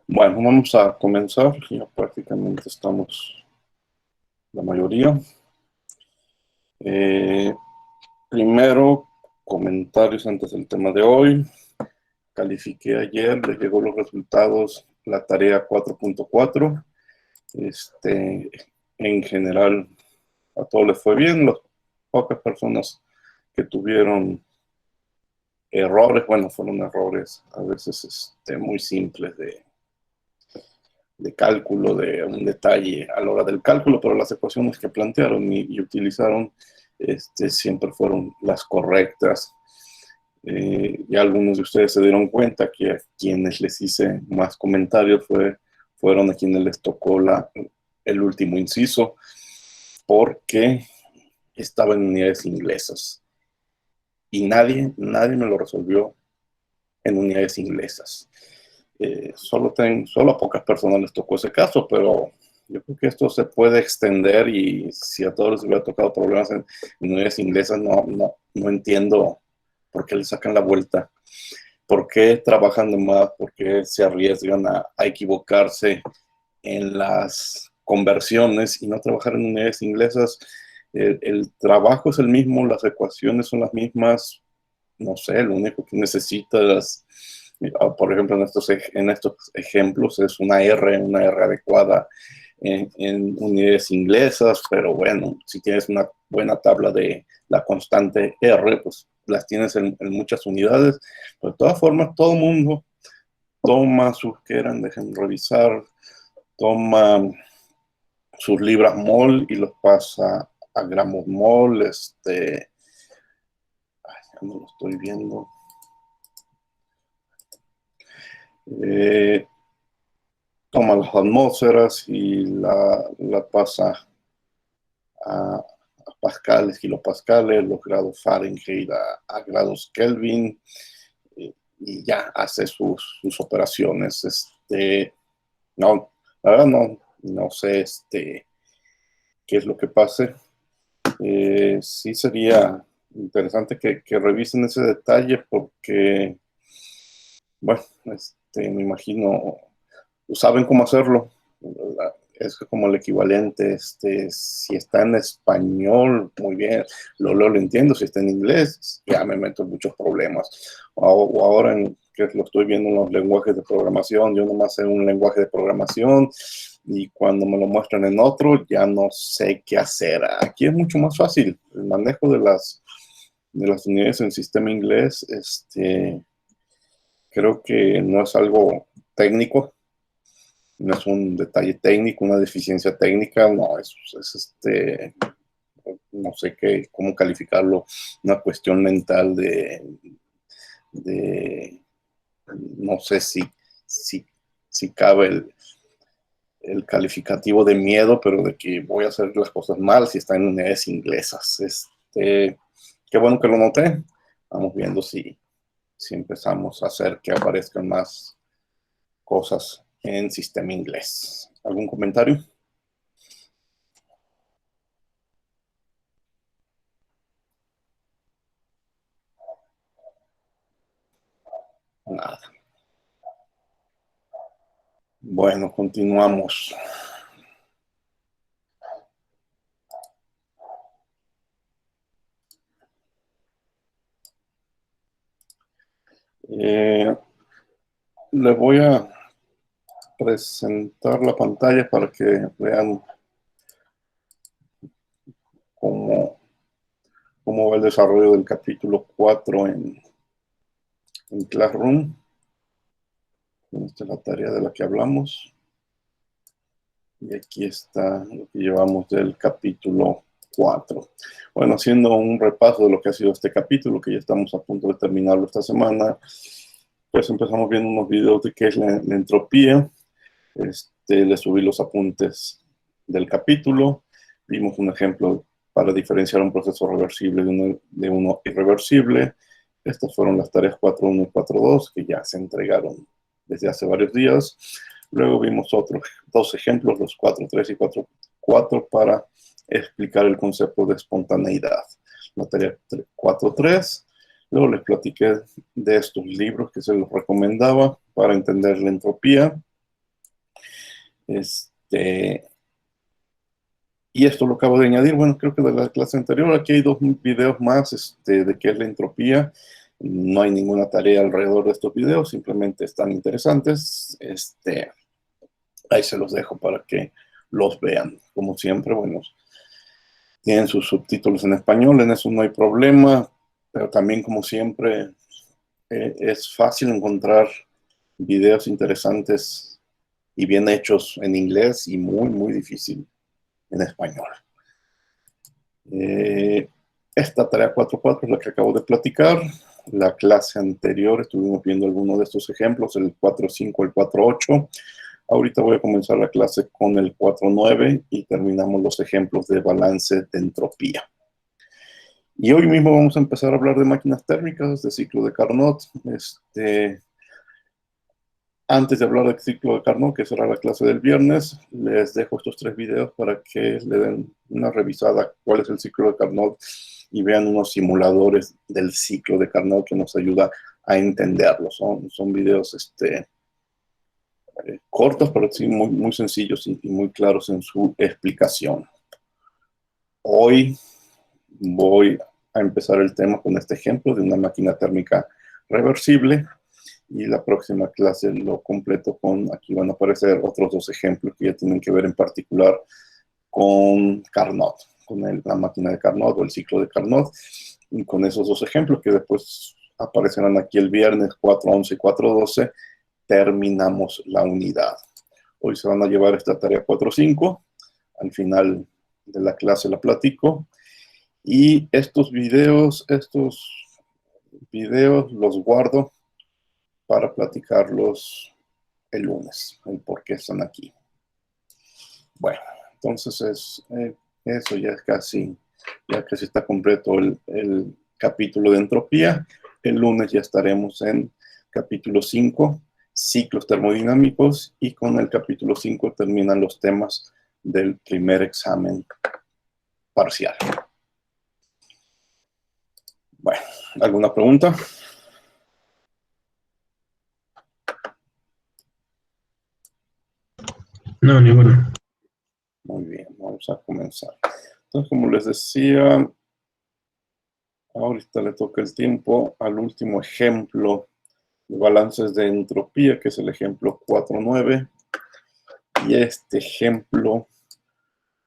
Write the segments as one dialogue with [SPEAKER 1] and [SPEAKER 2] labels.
[SPEAKER 1] Bueno, vamos a comenzar. Ya prácticamente estamos la mayoría. Primero, comentarios antes del tema de hoy. Califiqué ayer, les llegó los resultados, la tarea 4.4. En general, a todos les fue bien. Las pocas personas que tuvieron errores, bueno, fueron errores a veces muy simples de cálculo, de un detalle a la hora del cálculo, pero las ecuaciones que plantearon y utilizaron siempre fueron las correctas. Ya algunos de ustedes se dieron cuenta que a quienes les hice más comentarios fueron a quienes les tocó el último inciso, porque estaba en unidades inglesas. Y nadie me lo resolvió en unidades inglesas. Solo a pocas personas les tocó ese caso, pero yo creo que esto se puede extender y si a todos les hubiera tocado problemas en unidades inglesas, no entiendo por qué le sacan la vuelta, por qué trabajan de más, por qué se arriesgan a equivocarse en las conversiones y no trabajar en unidades inglesas. El trabajo es el mismo, las ecuaciones son las mismas, no sé, lo único que necesitas, por ejemplo, en estos ejemplos es una R adecuada en unidades inglesas, pero bueno, si tienes una buena tabla de la constante R, pues las tienes en muchas unidades, pero de todas formas, todo el mundo toma sus, que eran, dejen revisar, toma sus libras mol y los pasa a gramos mol, ya no lo estoy viendo. Toma las atmósferas y la pasa a pascales, kilopascales, los grados Fahrenheit a grados Kelvin, y ya hace sus operaciones. No, la verdad no sé qué es lo que pase. Sí sería interesante que revisen ese detalle porque, bueno, me imagino, saben cómo hacerlo. Es como el equivalente, si está en español, muy bien, lo entiendo. Si está en inglés, ya me meto en muchos problemas. O ahora que lo estoy viendo en los lenguajes de programación, yo nomás sé un lenguaje de programación y cuando me lo muestran en otro, ya no sé qué hacer. Aquí es mucho más fácil. El manejo de las unidades en sistema inglés, creo que no es algo técnico, no es un detalle técnico, una deficiencia técnica, no, es no sé cómo calificarlo, una cuestión mental no sé si cabe el calificativo de miedo, pero de que voy a hacer las cosas mal si está en unidades inglesas. Qué bueno que lo noté. Vamos viendo si empezamos a hacer que aparezcan más cosas en sistema inglés. ¿Algún comentario? Nada. Bueno, continuamos. Les voy a presentar la pantalla para que vean cómo va el desarrollo del capítulo 4 en Classroom. Esta es la tarea de la que hablamos. Y aquí está lo que llevamos del capítulo 4. Bueno, haciendo un repaso de lo que ha sido este capítulo, que ya estamos a punto de terminarlo esta semana, pues empezamos viendo unos videos de qué es la entropía. Le subí los apuntes del capítulo. Vimos un ejemplo para diferenciar un proceso reversible de uno irreversible. Estas fueron las tareas 4.1 y 4.2 que ya se entregaron desde hace varios días. Luego vimos otros dos ejemplos, los 4.3 y 4.4, para explicar el concepto de espontaneidad. La tarea 4.3, luego les platiqué de estos libros que se los recomendaba para entender la entropía. Y esto lo acabo de añadir, bueno, creo que de la clase anterior. Aquí hay dos videos más de qué es la entropía. No hay ninguna tarea alrededor de estos videos, simplemente están interesantes. Ahí se los dejo para que los vean. Como siempre, bueno, tienen sus subtítulos en español, en eso no hay problema, pero también, como siempre, es fácil encontrar videos interesantes y bien hechos en inglés y muy, muy difícil en español. Esta tarea 4.4 es la que acabo de platicar. La clase anterior estuvimos viendo algunos de estos ejemplos, el 4.5, el 4.8. Ahorita voy a comenzar la clase con el 4.9 y terminamos los ejemplos de balance de entropía. Y hoy mismo vamos a empezar a hablar de máquinas térmicas, de ciclo de Carnot. Antes de hablar del ciclo de Carnot, que será la clase del viernes, les dejo estos 3 videos para que le den una revisada a cuál es el ciclo de Carnot y vean unos simuladores del ciclo de Carnot que nos ayuda a entenderlo. Son videos cortos, pero sí muy, muy sencillos y muy claros en su explicación. Hoy voy a empezar el tema con este ejemplo de una máquina térmica reversible. Y la próxima clase lo completo con, aquí van a aparecer otros 2 ejemplos que ya tienen que ver en particular con Carnot, con la máquina de Carnot o el ciclo de Carnot. Y con esos 2 ejemplos que después aparecerán aquí el viernes 4.11 y 4.12, terminamos la unidad. Hoy se van a llevar esta tarea 4.5. Al final de la clase la platico. Y estos videos los guardo para platicarlos el lunes, el por qué están aquí. Bueno, entonces eso ya casi está completo el capítulo de entropía. El lunes ya estaremos en capítulo 5, ciclos termodinámicos, y con el capítulo 5 terminan los temas del primer examen parcial. Bueno, ¿alguna pregunta?
[SPEAKER 2] No, ninguna.
[SPEAKER 1] Muy bien, vamos a comenzar. Entonces, como les decía, ahorita le toca el tiempo al último ejemplo de balances de entropía, que es el ejemplo 4.9. Y este ejemplo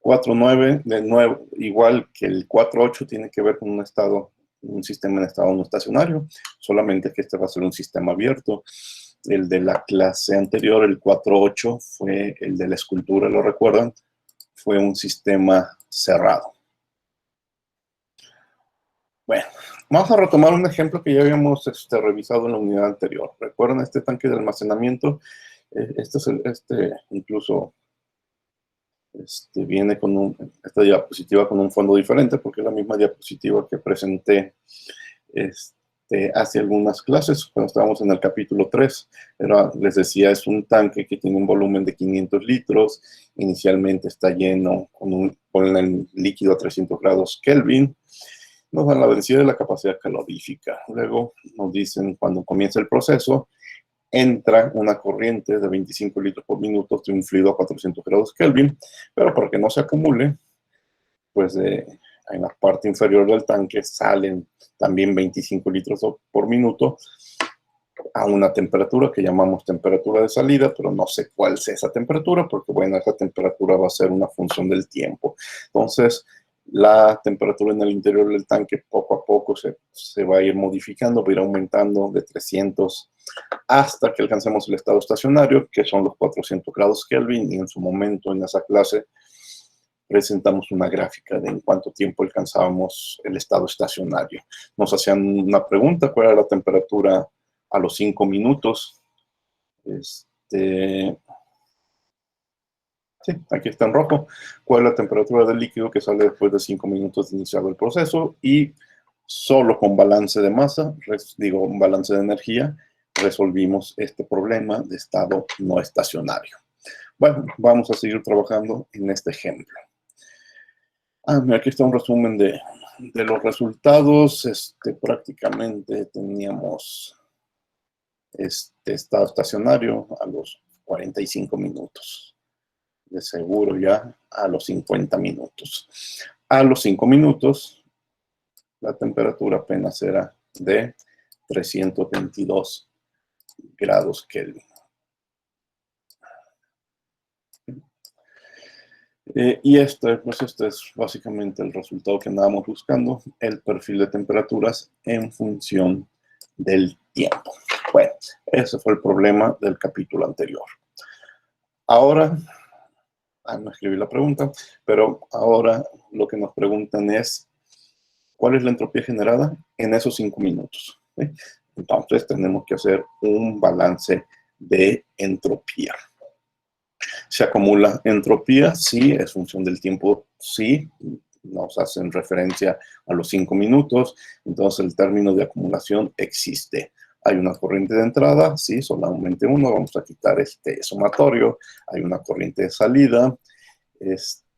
[SPEAKER 1] 4.9, de nuevo, igual que el 4.8, tiene que ver con un sistema en estado no estacionario, solamente que este va a ser un sistema abierto. El de la clase anterior, el 4.8, fue el de la escultura, ¿lo recuerdan? Fue un sistema cerrado. Bueno, vamos a retomar un ejemplo que ya habíamos revisado en la unidad anterior. ¿Recuerdan este tanque de almacenamiento? Incluso viene con esta diapositiva con un fondo diferente, porque es la misma diapositiva que presenté hace algunas clases, cuando estábamos en el capítulo 3. Les decía, es un tanque que tiene un volumen de 500 litros. Inicialmente está lleno con el líquido a 300 grados Kelvin. Nos dan la densidad y la capacidad calorífica. Luego nos dicen, cuando comienza el proceso, entra una corriente de 25 litros por minuto de un fluido a 400 grados Kelvin, pero para que no se acumule, pues en la parte inferior del tanque salen también 25 litros por minuto a una temperatura que llamamos temperatura de salida, pero no sé cuál sea esa temperatura, porque bueno, esa temperatura va a ser una función del tiempo. Entonces, La temperatura en el interior del tanque poco a poco se va a ir modificando, va a ir aumentando de 300 hasta que alcancemos el estado estacionario, que son los 400 grados Kelvin, y en su momento en esa clase presentamos una gráfica de en cuánto tiempo alcanzábamos el estado estacionario. Nos hacían una pregunta: ¿cuál era la temperatura a los 5 minutos? Sí, aquí está en rojo. ¿Cuál es la temperatura del líquido que sale después de 5 minutos de iniciado el proceso? Y solo con balance de masa, balance de energía, resolvimos este problema de estado no estacionario. Bueno, vamos a seguir trabajando en este ejemplo. Mira, aquí está un resumen de los resultados. Prácticamente teníamos estado estacionario a los 45 minutos. De seguro ya a los 50 minutos. A los 5 minutos, la temperatura apenas era de 322 grados Kelvin. Y este es básicamente el resultado que andábamos buscando, el perfil de temperaturas en función del tiempo. Bueno, ese fue el problema del capítulo anterior. Ahora, no escribí la pregunta, pero ahora lo que nos preguntan es ¿cuál es la entropía generada en esos 5 minutos? ¿Sí? Entonces tenemos que hacer un balance de entropía. ¿Se acumula entropía? Sí. ¿Es función del tiempo? Sí. Nos hacen referencia a los 5 minutos. Entonces el término de acumulación existe. Hay una corriente de entrada, sí, solamente uno. Vamos a quitar este sumatorio. Hay una corriente de salida.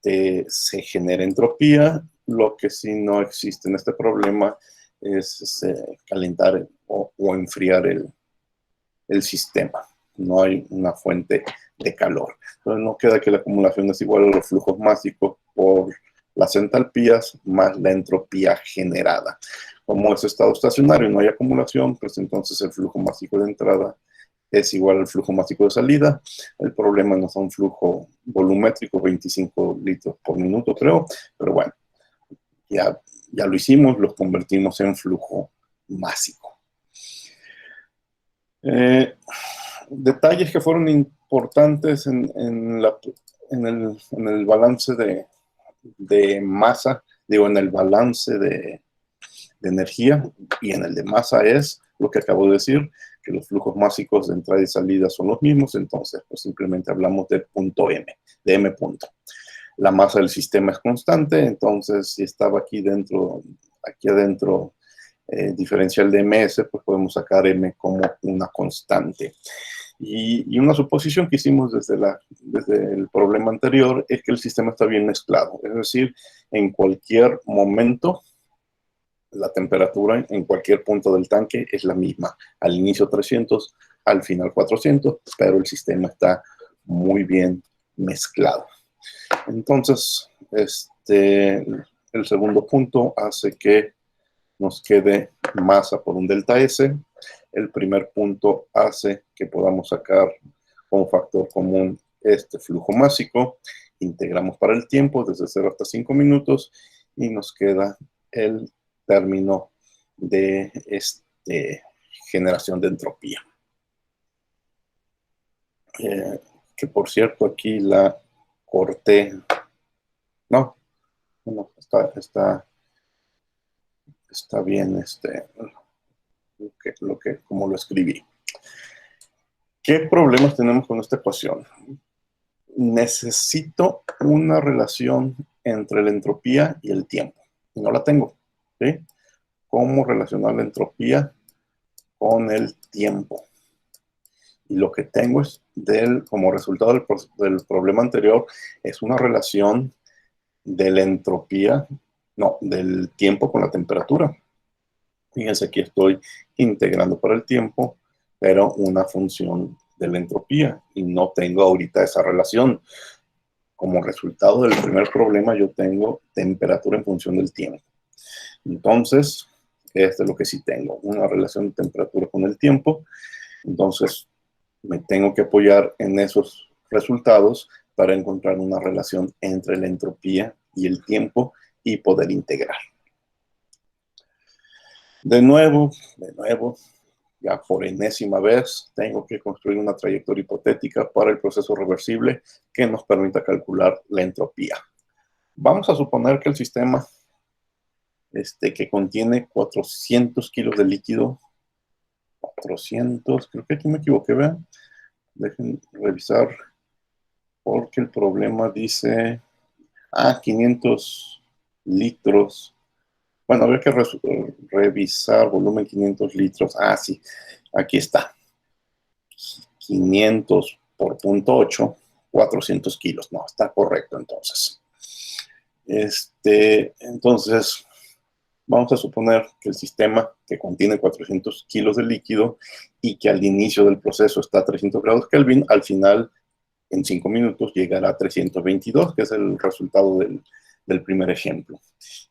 [SPEAKER 1] Se genera entropía. Lo que sí no existe en este problema es calentar o enfriar el sistema. No hay una fuente de calor. Entonces no queda que la acumulación es igual a los flujos másicos por las entalpías más la entropía generada. Como es estado estacionario y no hay acumulación, pues entonces el flujo másico de entrada es igual al flujo másico de salida. El problema no es un flujo volumétrico, 25 litros por minuto, creo, pero bueno, ya lo hicimos, lo convertimos en flujo másico. Detalles que fueron importantes en el balance de masa, en el balance de energía y en el de masa es lo que acabo de decir, que los flujos másicos de entrada y salida son los mismos, entonces pues simplemente hablamos de punto M, de M punto. La masa del sistema es constante, entonces si estaba aquí adentro diferencial de ms, pues podemos sacar m como una constante. Y una suposición que hicimos desde el problema anterior es que el sistema está bien mezclado, es decir, en cualquier momento la temperatura en cualquier punto del tanque es la misma. Al inicio 300, al final 400, pero el sistema está muy bien mezclado. Entonces, el segundo punto hace que nos quede masa por un delta S. El primer punto hace que podamos sacar como factor común este flujo másico. Integramos para el tiempo desde 0 hasta 5 minutos y nos queda el término de generación de entropía. Que por cierto aquí la corté. No, está bien como lo escribí. ¿Qué problemas tenemos con esta ecuación? Necesito una relación entre la entropía y el tiempo. Y no la tengo. ¿Sí? ¿Cómo relacionar la entropía con el tiempo? Y lo que tengo es, como resultado del problema anterior, es una relación de la entropía, del tiempo con la temperatura. Fíjense, aquí estoy integrando para el tiempo, pero una función de la entropía, y no tengo ahorita esa relación. Como resultado del primer problema, yo tengo temperatura en función del tiempo. Entonces, esto es lo que sí tengo, una relación de temperatura con el tiempo. Entonces, me tengo que apoyar en esos resultados para encontrar una relación entre la entropía y el tiempo y poder integrar. De nuevo, ya por enésima vez, tengo que construir una trayectoria hipotética para el proceso reversible que nos permita calcular la entropía. Vamos a suponer que el sistema que contiene 400 kilos de líquido, 400, creo que aquí me equivoqué, vean, dejen revisar, porque el problema dice, 500 litros. Bueno, habría que revisar volumen 500 litros. Sí, aquí está. 500 por 0.8, 400 kilos. No, está correcto entonces. Entonces, vamos a suponer que el sistema que contiene 400 kilos de líquido y que al inicio del proceso está a 300 grados Kelvin, al final, en 5 minutos, llegará a 322, que es el resultado del primer ejemplo.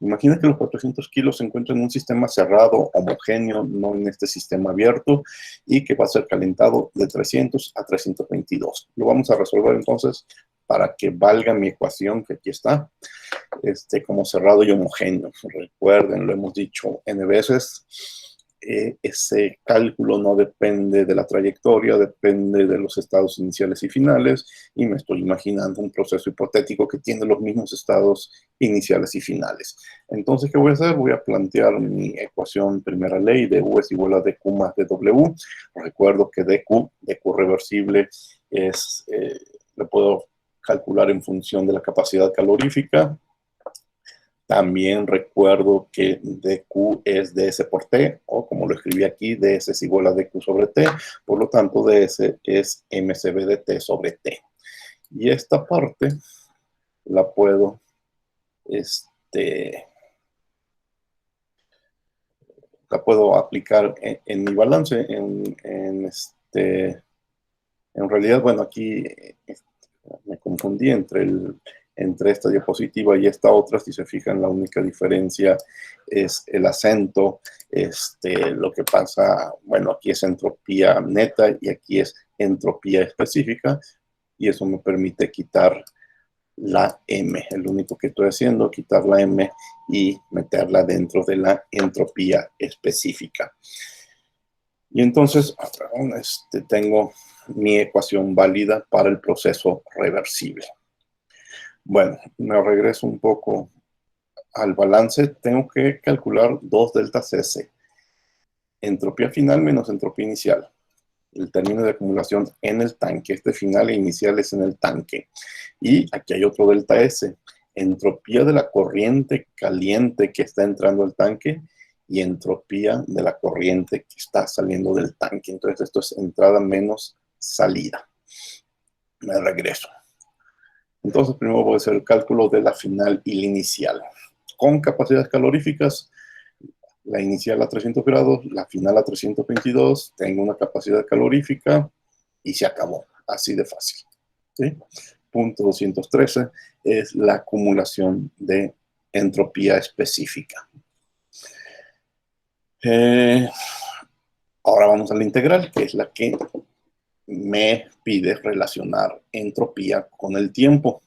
[SPEAKER 1] Imagina que los 400 kilos se encuentran en un sistema cerrado, homogéneo, no en este sistema abierto, y que va a ser calentado de 300 a 322. Lo vamos a resolver entonces para que valga mi ecuación, que aquí está, como cerrado y homogéneo. Recuerden, lo hemos dicho N veces, ese cálculo no depende de la trayectoria, depende de los estados iniciales y finales, y me estoy imaginando un proceso hipotético que tiene los mismos estados iniciales y finales. Entonces, ¿qué voy a hacer? Voy a plantear mi ecuación primera ley de U es igual a dQ más dW. Recuerdo que dQ reversible es, lo puedo calcular en función de la capacidad calorífica. También recuerdo que dQ es ds por t, o como lo escribí aquí, ds es igual a dQ sobre t, por lo tanto ds es mcb de t sobre t. Y esta parte la puedo, aplicar en mi balance, en realidad, bueno, aquí me confundí entre esta diapositiva y esta otra. Si se fijan, la única diferencia es el acento. Lo que pasa, bueno, aquí es entropía neta y aquí es entropía específica, y eso me permite quitar la M. El único que estoy haciendo, quitar la M y meterla dentro de la entropía específica. Y entonces, tengo mi ecuación válida para el proceso reversible. Bueno, me regreso un poco al balance. Tengo que calcular 2 deltas S. Entropía final menos entropía inicial. El término de acumulación en el tanque. Este final e inicial es en el tanque. Y aquí hay otro delta S. Entropía de la corriente caliente que está entrando al tanque y entropía de la corriente que está saliendo del tanque. Entonces esto es entrada menos salida. Me regreso. Entonces primero voy a hacer el cálculo de la final y la inicial. Con capacidades caloríficas, la inicial a 300 grados, la final a 322, tengo una capacidad calorífica y se acabó. Así de fácil. ¿Sí? Punto 213 es la acumulación de entropía específica. Ahora vamos a la integral, que es la que me pide relacionar entropía con el tiempo.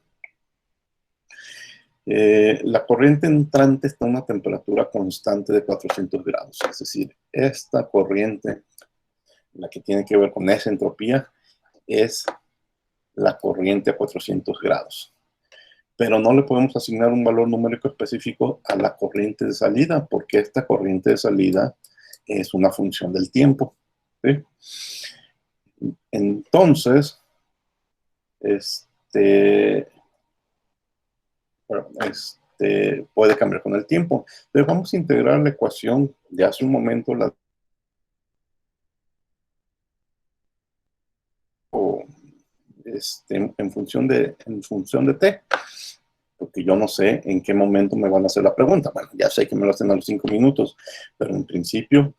[SPEAKER 1] La corriente entrante está a una temperatura constante de 400 grados. Es decir, esta corriente, la que tiene que ver con esa entropía, es la corriente a 400 grados. Pero no le podemos asignar un valor numérico específico a la corriente de salida, porque esta corriente de salida es una función del tiempo. ¿Sí? Entonces, puede cambiar con el tiempo. Entonces vamos a integrar la ecuación de hace un momento, en función de t, porque yo no sé en qué momento me van a hacer la pregunta. Bueno, ya sé que me lo hacen a los 5 minutos, pero en principio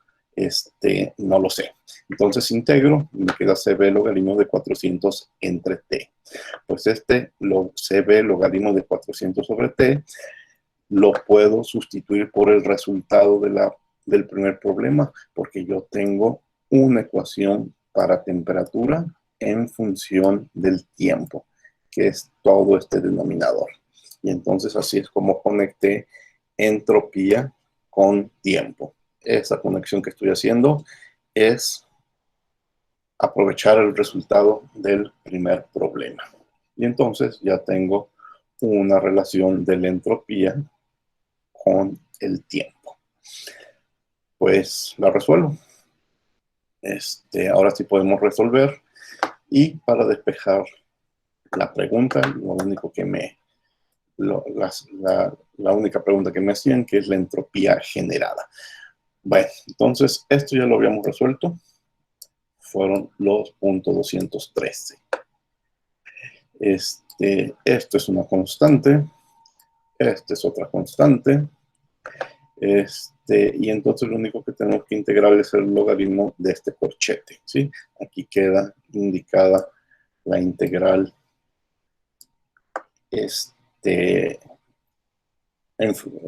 [SPEAKER 1] no lo sé. Entonces integro y me queda CB logaritmo de 400 entre t. Pues CB logaritmo de 400 sobre t lo puedo sustituir por el resultado del primer problema, porque yo tengo una ecuación para temperatura en función del tiempo, que es todo este denominador. Y entonces así es como conecté entropía con tiempo. Esa conexión que estoy haciendo es aprovechar el resultado del primer problema. Y entonces ya tengo una relación de la entropía con el tiempo. Pues la resuelvo. Ahora sí podemos resolver. Y para despejar la pregunta, la única pregunta que me hacían, que es la entropía generada. Bueno, entonces esto ya lo habíamos resuelto. Fueron los puntos 213. Esto es una constante. Esta es otra constante. Y entonces lo único que tenemos que integrar es el logaritmo de este corchete, ¿sí? Aquí queda indicada la integral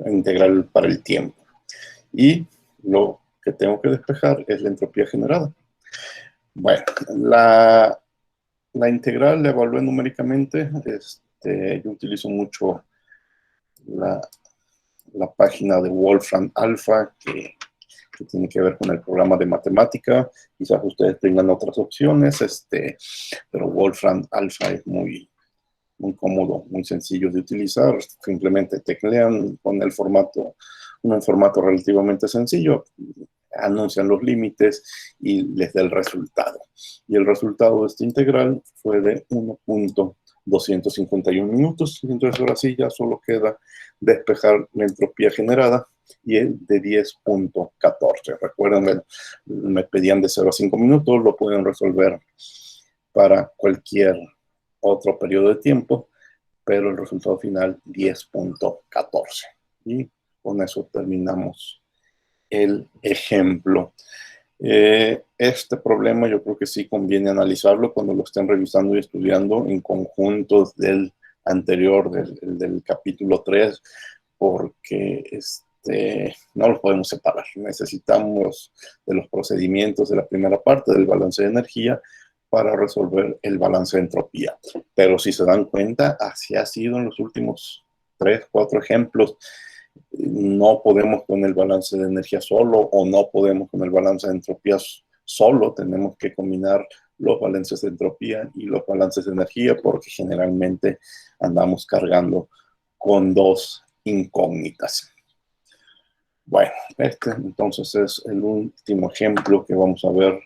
[SPEAKER 1] integral para el tiempo. Y lo que tengo que despejar es la entropía generada. Bueno, la integral la evalué numéricamente. Yo utilizo mucho la página de Wolfram Alpha, que tiene que ver con el programa de matemática. Quizás ustedes tengan otras opciones, pero Wolfram Alpha es muy cómodo, muy sencillo de utilizar. Simplemente teclean con un formato relativamente sencillo, anuncian los límites y les da el resultado. Y el resultado de esta integral fue de 1.251 minutos. Entonces ahora sí ya solo queda despejar la entropía generada, y es de 10.14. Recuerden, me pedían de 0 a 5 minutos, lo pueden resolver para cualquier otro periodo de tiempo, pero el resultado final 10.14. Y con eso terminamos el ejemplo. Este problema yo creo que sí conviene analizarlo cuando lo estén revisando y estudiando en conjuntos del anterior, del capítulo 3, porque no los podemos separar. Necesitamos de los procedimientos de la primera parte del balance de energía para resolver el balance de entropía. Pero si se dan cuenta, así ha sido en los últimos 3, 4 ejemplos. No podemos con el balance de energía solo, o no podemos con el balance de entropía solo. Tenemos que combinar los balances de entropía y los balances de energía, porque generalmente andamos cargando con dos incógnitas. Bueno, entonces es el último ejemplo que vamos a ver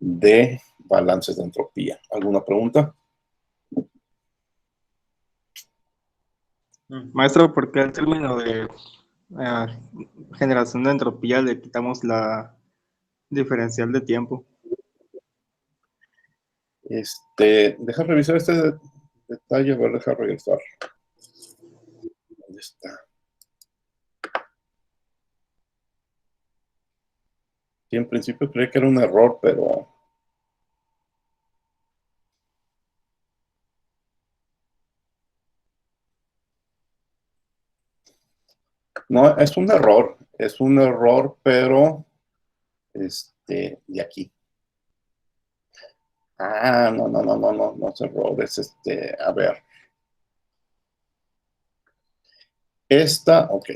[SPEAKER 1] de balances de entropía. ¿Alguna pregunta?
[SPEAKER 2] Maestro, ¿por qué al término de generación de entropía le quitamos la diferencial de tiempo?
[SPEAKER 1] Deja revisar este detalle, a ver, deja regresar. ¿Dónde está? Sí, en principio creí que era un error, pero no, es un error, pero de aquí. Ah, no es error, es a ver. Ok.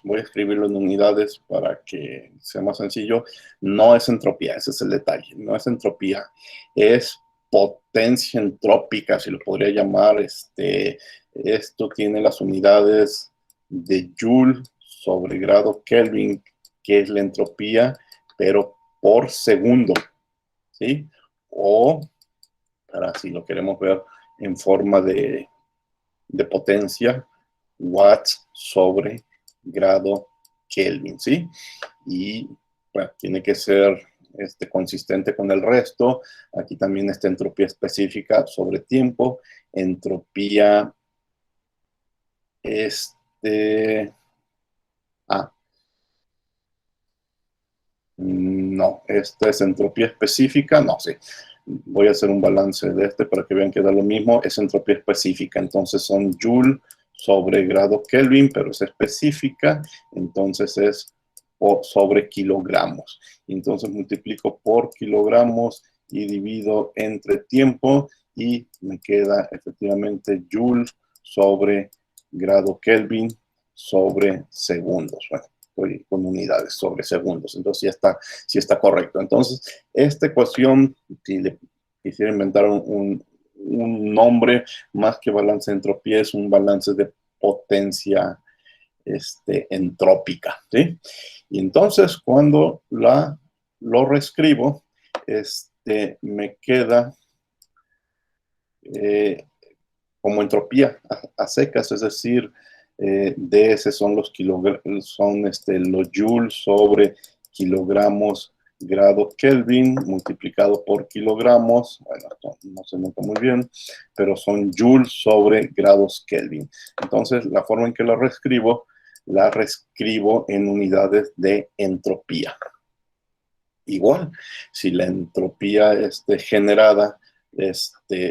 [SPEAKER 1] Voy a escribirlo en unidades para que sea más sencillo. No es entropía, ese es el detalle. No es entropía, es potencia entrópica, si lo podría llamar. Esto tiene las unidades de Joule sobre grado Kelvin, que es la entropía, pero por segundo, ¿sí? O, para si lo queremos ver en forma de potencia, watts sobre grado Kelvin, ¿sí? Y bueno, tiene que ser consistente con el resto. Aquí también está entropía específica sobre tiempo, entropía, no, esta es entropía específica, no sé. Voy a hacer un balance de para que vean que da lo mismo. Es entropía específica, entonces son Joule sobre grado Kelvin, pero es específica, entonces es sobre kilogramos. Entonces multiplico por kilogramos y divido entre tiempo, y me queda efectivamente Joule sobre grado Kelvin sobre segundos. Bueno, estoy con unidades sobre segundos, entonces sí está correcto. Entonces, esta ecuación, si le quisiera inventar un nombre más que balance de entropía, es un balance de potencia entrópica, ¿sí? Y entonces, cuando lo reescribo, me queda como entropía a secas, es decir, DS son los los joules sobre kilogramos grado Kelvin multiplicado por kilogramos. Bueno, no se nota muy bien, pero son joules sobre grados Kelvin. Entonces, la forma en que la reescribo en unidades de entropía. Igual, si la entropía generada,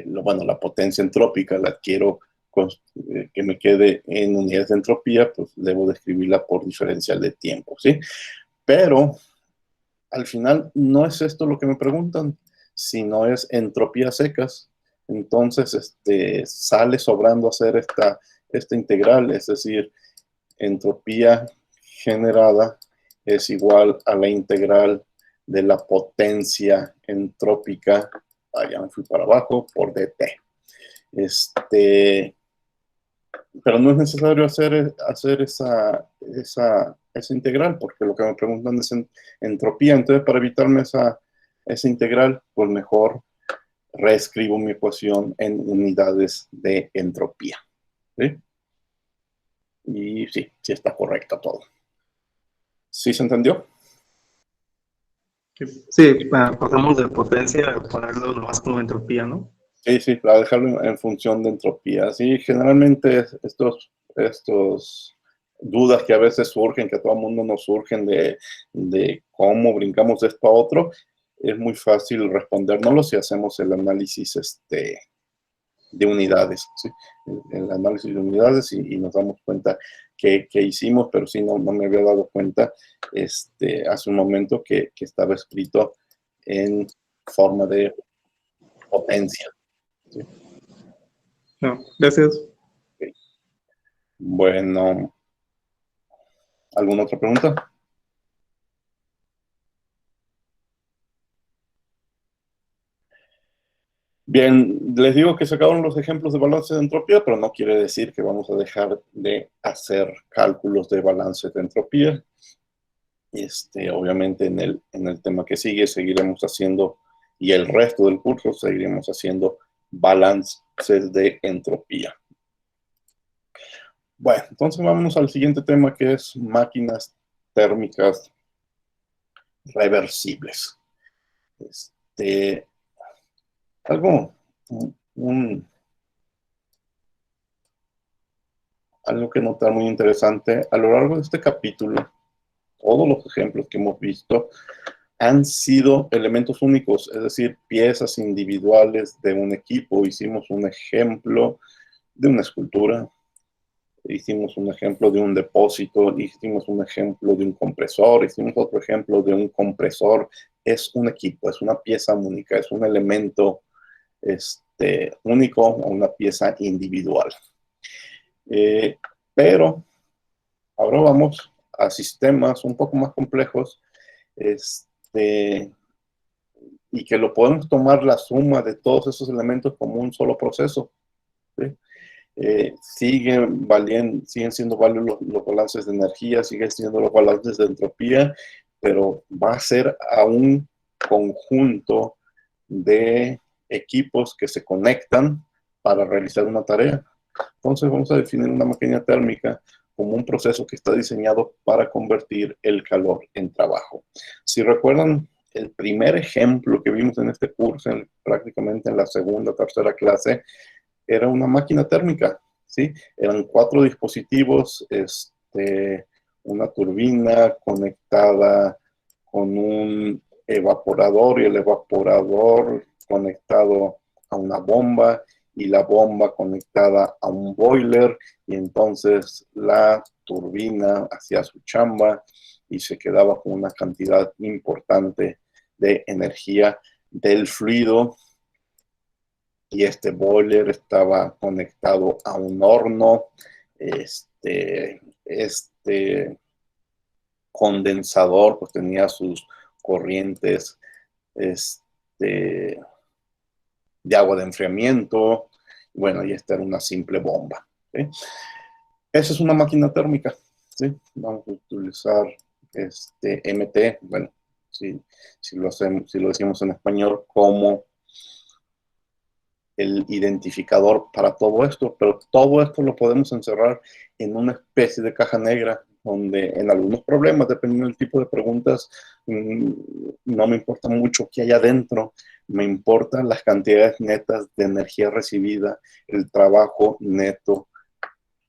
[SPEAKER 1] bueno, la potencia entrópica la quiero que me quede en unidades de entropía, pues debo describirla por diferencial de tiempo, ¿sí? Pero al final no es esto lo que me preguntan, sino es entropía secas. Entonces, sale sobrando hacer esta integral, es decir, entropía generada es igual a la integral de la potencia entrópica, ya me fui para abajo, por dt. Pero no es necesario hacer esa integral, porque lo que me preguntan es entropía. Entonces, para evitarme esa integral, pues mejor reescribo mi ecuación en unidades de entropía. ¿Sí? Y sí está correcto todo. ¿Sí se entendió?
[SPEAKER 2] Sí, pasamos de potencia a ponerlo nomás como entropía, ¿no?
[SPEAKER 1] Sí, para dejarlo en función de entropía. Sí, generalmente estos dudas que a veces surgen, que a todo el mundo nos surgen de cómo brincamos de esto a otro, es muy fácil respondérnoslo si hacemos el análisis de unidades, ¿sí? El análisis de unidades y nos damos cuenta que hicimos, pero sí no me había dado cuenta hace un momento que estaba escrito en forma de potencia. ¿Sí?
[SPEAKER 2] No, gracias.
[SPEAKER 1] Okay. Bueno, ¿alguna otra pregunta? Bien, les digo que sacaron los ejemplos de balance de entropía, pero no quiere decir que vamos a dejar de hacer cálculos de balance de entropía. Obviamente en el tema que sigue seguiremos haciendo, y el resto del curso seguiremos haciendo balances de entropía. Bueno, entonces vámonos al siguiente tema, que es máquinas térmicas reversibles. Algo que notar muy interesante, a lo largo de este capítulo, todos los ejemplos que hemos visto han sido elementos únicos, es decir, piezas individuales de un equipo. Hicimos un ejemplo de una escultura, hicimos un ejemplo de un depósito, hicimos un ejemplo de un compresor, hicimos otro ejemplo de un compresor. Es un equipo, es una pieza única, es un elemento único o una pieza individual. Pero ahora vamos a sistemas un poco más complejos, y que lo podemos tomar la suma de todos esos elementos como un solo proceso, ¿sí? Siguen siendo válidos los balances de energía, siguen siendo los balances de entropía, pero va a ser a un conjunto de equipos que se conectan para realizar una tarea. Entonces vamos a definir una máquina térmica como un proceso que está diseñado para convertir el calor en trabajo. Si recuerdan, el primer ejemplo que vimos en este curso, prácticamente en la segunda o tercera clase, era una máquina térmica, ¿sí? Eran 4 dispositivos, una turbina conectada con un evaporador, y el evaporador conectado a una bomba, y la bomba conectada a un boiler, y entonces la turbina hacía su chamba y se quedaba con una cantidad importante de energía del fluido y este boiler estaba conectado a un horno. Este condensador pues tenía sus corrientes de agua de enfriamiento. Bueno, y esta era una simple bomba, ¿sí? Esa es una máquina térmica, ¿sí? Vamos a utilizar MT, bueno, si lo decimos en español, como el identificador para todo esto, pero todo esto lo podemos encerrar en una especie de caja negra, donde en algunos problemas, dependiendo del tipo de preguntas, no me importa mucho qué hay adentro, me importan las cantidades netas de energía recibida, el trabajo neto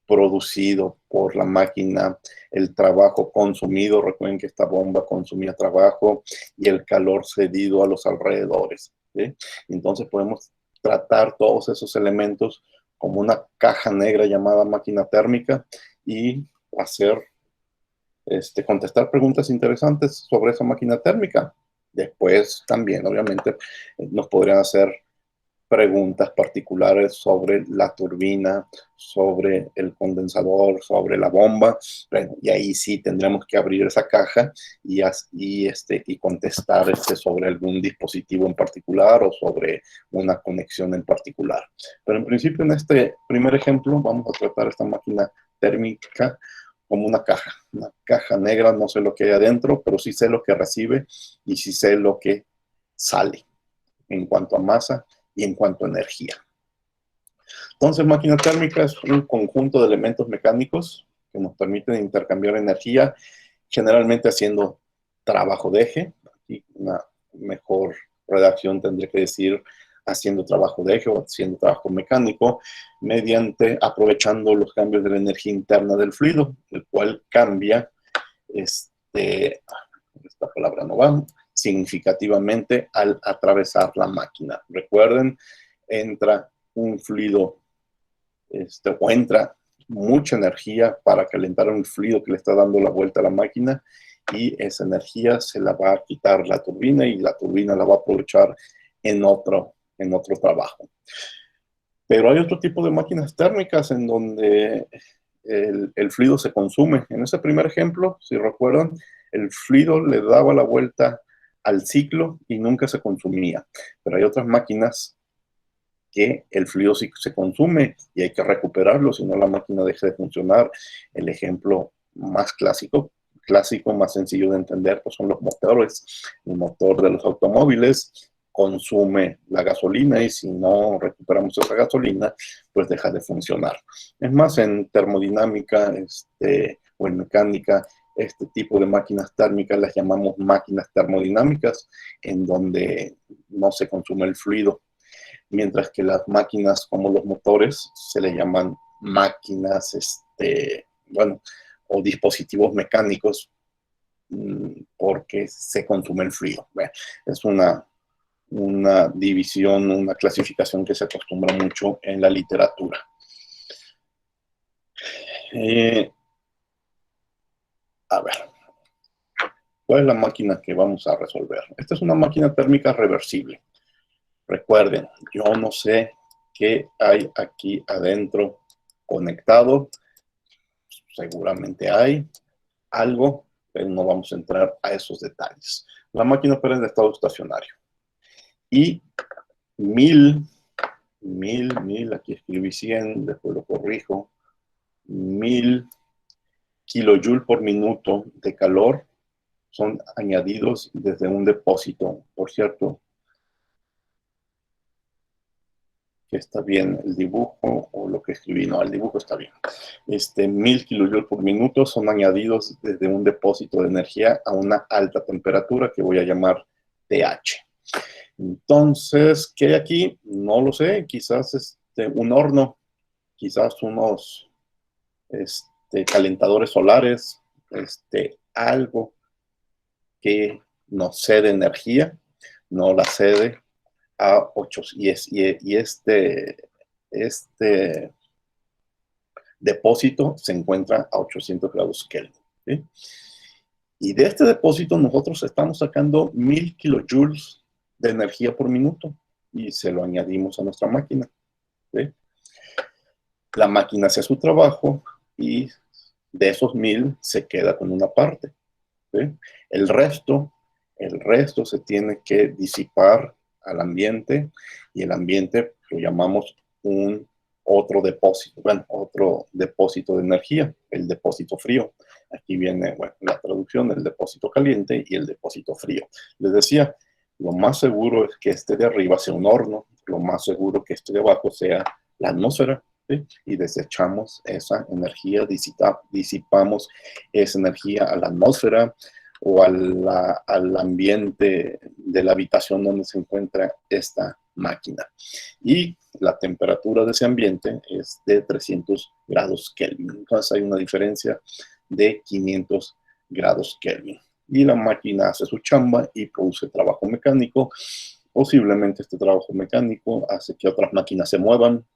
[SPEAKER 1] producido por la máquina, el trabajo consumido, recuerden que esta bomba consumía trabajo, y el calor cedido a los alrededores, ¿sí? Entonces podemos tratar todos esos elementos como una caja negra llamada máquina térmica y hacer, contestar preguntas interesantes sobre esa máquina térmica. Después también, obviamente, nos podrían hacer preguntas particulares sobre la turbina, sobre el condensador, sobre la bomba. Bueno, y ahí sí tendremos que abrir esa caja y contestar sobre algún dispositivo en particular o sobre una conexión en particular. Pero en principio, en este primer ejemplo, vamos a tratar esta máquina térmica como una caja negra. No sé lo que hay adentro, pero sí sé lo que recibe y sí sé lo que sale en cuanto a masa y en cuanto a energía. Entonces, máquina térmica es un conjunto de elementos mecánicos que nos permiten intercambiar energía, generalmente haciendo trabajo de eje. Aquí una mejor redacción tendría que decir haciendo trabajo de eje o haciendo trabajo mecánico, aprovechando los cambios de la energía interna del fluido, el cual cambia, esta palabra no va, significativamente al atravesar la máquina. Recuerden, entra un fluido, o entra mucha energía para calentar un fluido que le está dando la vuelta a la máquina, y esa energía se la va a quitar la turbina y la turbina la va a aprovechar en otro trabajo. Pero hay otro tipo de máquinas térmicas en donde el fluido se consume. En ese primer ejemplo, si recuerdan, el fluido le daba la vuelta al ciclo y nunca se consumía. Pero hay otras máquinas que el fluido sí se consume y hay que recuperarlo, si no la máquina deja de funcionar. El ejemplo más clásico, más sencillo de entender, pues son los motores. El motor de los automóviles consume la gasolina y si no recuperamos esa gasolina, pues deja de funcionar. Es más, en termodinámica o en mecánica, este tipo de máquinas térmicas las llamamos máquinas termodinámicas, en donde no se consume el fluido, mientras que las máquinas como los motores se le llaman máquinas, o dispositivos mecánicos, porque se consume el fluido. Bueno, es una división, una clasificación que se acostumbra mucho en la literatura. A ver, ¿cuál es la máquina que vamos a resolver? Esta es una máquina térmica reversible. Recuerden, yo no sé qué hay aquí adentro conectado. Seguramente hay algo, pero no vamos a entrar a esos detalles. La máquina opera en estado estacionario. Y 1000, aquí escribí 100, después lo corrijo, 1000 kilojoule por minuto de calor son añadidos desde un depósito. Por cierto, que está bien el dibujo o lo que escribí. No, el dibujo está bien. 1000 kilojoules por minuto son añadidos desde un depósito de energía a una alta temperatura que voy a llamar TH. Entonces, ¿qué hay aquí? No lo sé. Quizás un horno, quizás unos calentadores solares, algo que nos cede energía, no la cede a 8, y este depósito se encuentra a 800 grados Kelvin, ¿sí? Y de este depósito nosotros estamos sacando 1000 kilojoules de energía por minuto. y se lo añadimos a nuestra máquina. ¿Sí? La máquina hace su trabajo y de esos 1000 se queda con una parte. ¿Sí? El resto se tiene que disipar al ambiente y el ambiente lo llamamos otro depósito, bueno, otro depósito de energía, el depósito frío. Aquí viene, bueno, la traducción, el depósito caliente y el depósito frío. Les decía, lo más seguro es que este de arriba sea un horno, lo más seguro que este de abajo sea la atmósfera, ¿sí? Y desechamos esa energía, disipamos esa energía a la atmósfera o al ambiente de la habitación donde se encuentra esta máquina. Y la temperatura de ese ambiente es de 300 grados Kelvin. Entonces hay una diferencia de 500 grados Kelvin. Y la máquina hace su chamba y produce trabajo mecánico. Posiblemente este trabajo mecánico hace que otras máquinas se muevan,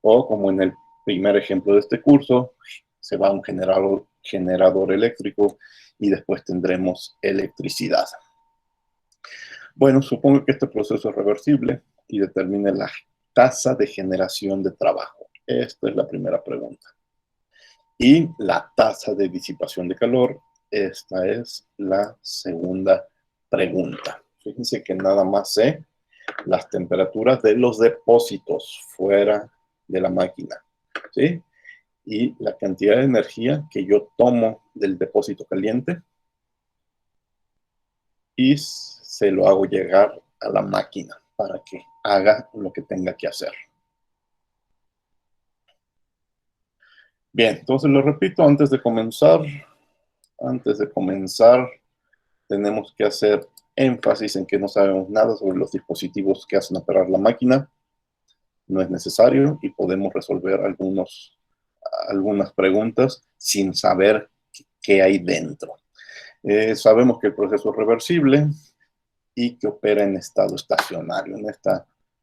[SPEAKER 1] o como en el primer ejemplo de este curso, se va a un generador eléctrico y después tendremos electricidad. Bueno, supongo que este proceso es reversible y determine la tasa de generación de trabajo. Esta es la primera pregunta. Y la tasa de disipación de calor, esta es la segunda pregunta. Fíjense que nada más sé las temperaturas de los depósitos fuera de la máquina, ¿sí? Y la cantidad de energía que yo tomo del depósito caliente y se lo hago llegar a la máquina para que haga lo que tenga que hacer. Bien, entonces lo repito, antes de comenzar, tenemos que hacer énfasis en que no sabemos nada sobre los dispositivos que hacen operar la máquina. No es necesario y podemos resolver algunas preguntas sin saber qué hay dentro. Sabemos que el proceso es reversible y que opera en estado estacionario. En este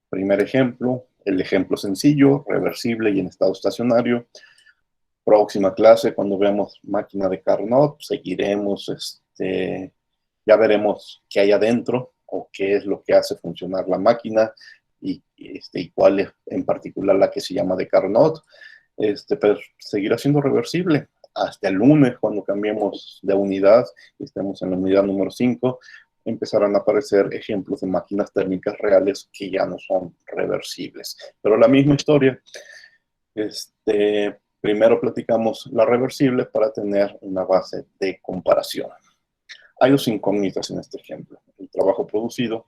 [SPEAKER 1] primer ejemplo, el ejemplo sencillo, reversible y en estado estacionario. Próxima clase, cuando veamos máquina de Carnot, seguiremos, ya veremos qué hay adentro o qué es lo que hace funcionar la máquina y cuál es en particular la que se llama de Carnot. Pero seguirá siendo reversible hasta el lunes, cuando cambiemos de unidad y estemos en la unidad número 5, empezarán a aparecer ejemplos de máquinas térmicas reales que ya no son reversibles. Pero la misma historia. Primero platicamos la reversible para tener una base de comparación. Hay dos incógnitas en este ejemplo: el trabajo producido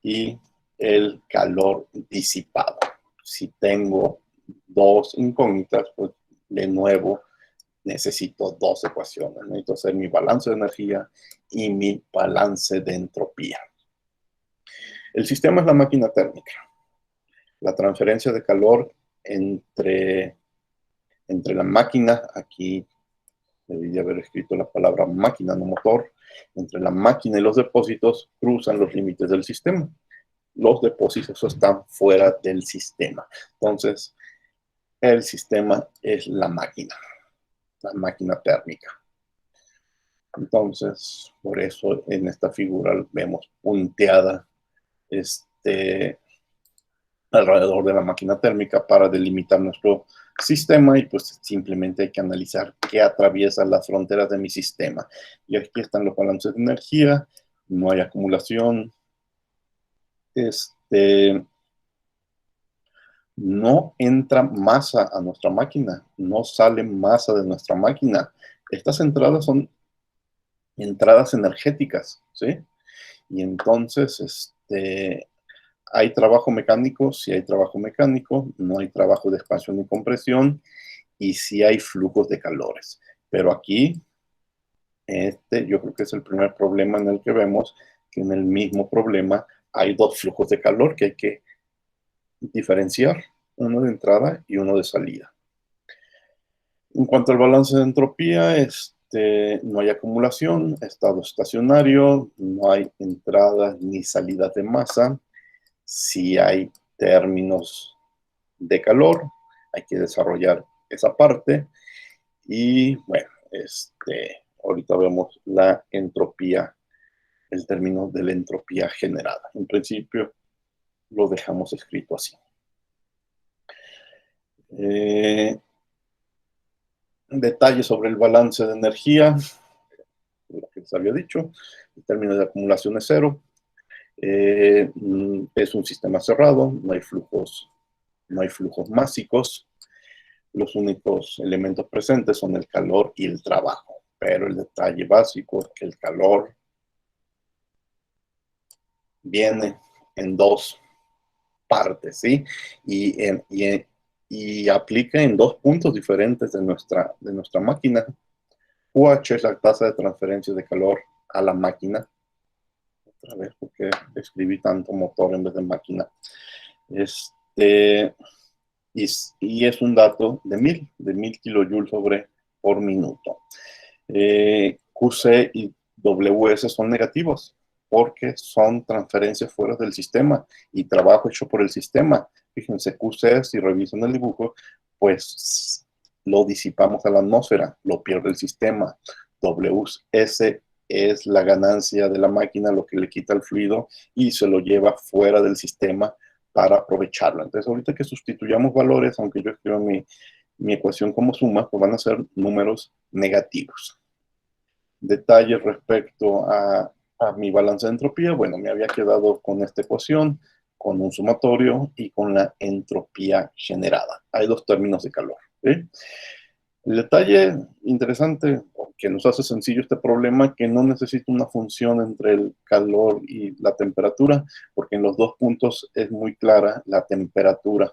[SPEAKER 1] y el calor disipado. Si tengo dos incógnitas, pues de nuevo necesito dos ecuaciones. Necesito hacer mi balance de energía y mi balance de entropía. El sistema es la máquina térmica. La transferencia de calor entre la máquina, aquí debería haber escrito la palabra máquina, no motor, entre la máquina y los depósitos cruzan los límites del sistema. Los depósitos están fuera del sistema. Entonces, el sistema es la máquina térmica. Entonces, por eso en esta figura vemos punteada alrededor de la máquina térmica para delimitar nuestro sistema, y pues simplemente hay que analizar qué atraviesa las fronteras de mi sistema. Y aquí están los balances de energía, no hay acumulación, no entra masa a nuestra máquina, no sale masa de nuestra máquina. Estas entradas son entradas energéticas, ¿sí? Y entonces, ¿hay trabajo mecánico? Sí hay trabajo mecánico, no hay trabajo de expansión y compresión, y sí hay flujos de calores. Pero aquí, yo creo que es el primer problema en el que vemos que en el mismo problema hay dos flujos de calor que hay que diferenciar, uno de entrada y uno de salida. En cuanto al balance de entropía, no hay acumulación, estado estacionario, no hay entrada ni salida de masa. Si hay términos de calor, hay que desarrollar esa parte. Y bueno, ahorita vemos la entropía, el término de la entropía generada. En principio, lo dejamos escrito así. Detalles sobre el balance de energía, lo que les había dicho, el término de acumulación es 0. Es un sistema cerrado, no hay flujos másicos. Los únicos elementos presentes son el calor y el trabajo, pero el detalle básico es que el calor viene en dos partes, ¿sí? Y aplica en dos puntos diferentes de nuestra máquina. QH es la tasa de transferencia de calor a la máquina. Otra vez, porque escribí tanto motor en vez de máquina. Y es un dato de 1000 kilojoules por minuto. QC y WS son negativos porque son transferencias fuera del sistema y trabajo hecho por el sistema. Fíjense, QC, si revisan el dibujo, pues lo disipamos a la atmósfera, lo pierde el sistema. WS es la ganancia de la máquina, lo que le quita el fluido y se lo lleva fuera del sistema para aprovecharlo. Entonces, ahorita que sustituyamos valores, aunque yo escriba mi ecuación como suma, pues van a ser números negativos. Detalles respecto a mi balance de entropía. Bueno, me había quedado con esta ecuación, con un sumatorio y con la entropía generada. Hay dos términos de calor, ¿sí? El detalle interesante, que nos hace sencillo este problema, que no necesita una función entre el calor y la temperatura, porque en los dos puntos es muy clara la temperatura,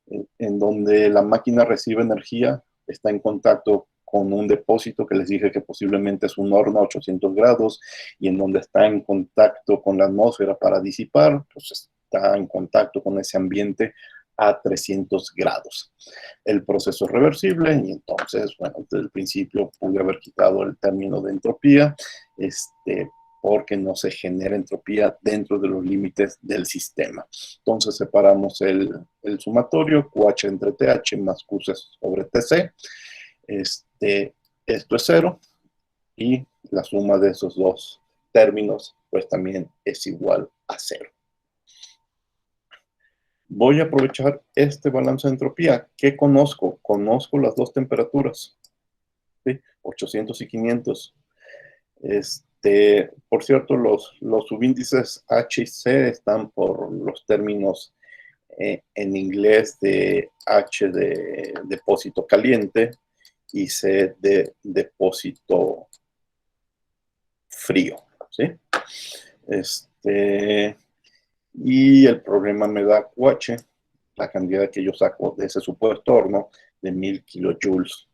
[SPEAKER 1] en donde la máquina recibe energía, está en contacto con un depósito que les dije que posiblemente es un horno a 800 grados, y en donde está en contacto con la atmósfera para disipar, pues está en contacto con ese ambiente a 300 grados. El proceso es reversible y entonces, bueno, desde el principio pude haber quitado el término de entropía, porque no se genera entropía dentro de los límites del sistema. Entonces separamos el sumatorio, QH entre TH más QC sobre TC. Esto es 0 y la suma de esos dos términos pues también es igual a 0. Voy a aprovechar este balance de entropía. ¿Qué conozco? Conozco las dos temperaturas, ¿sí? 800 y 500. Por cierto, los subíndices H y C están por los términos en inglés de H de depósito caliente y C de depósito frío, ¿sí? Y el problema me da QH, la cantidad que yo saco de ese supuesto horno, de 1000 kilojoules.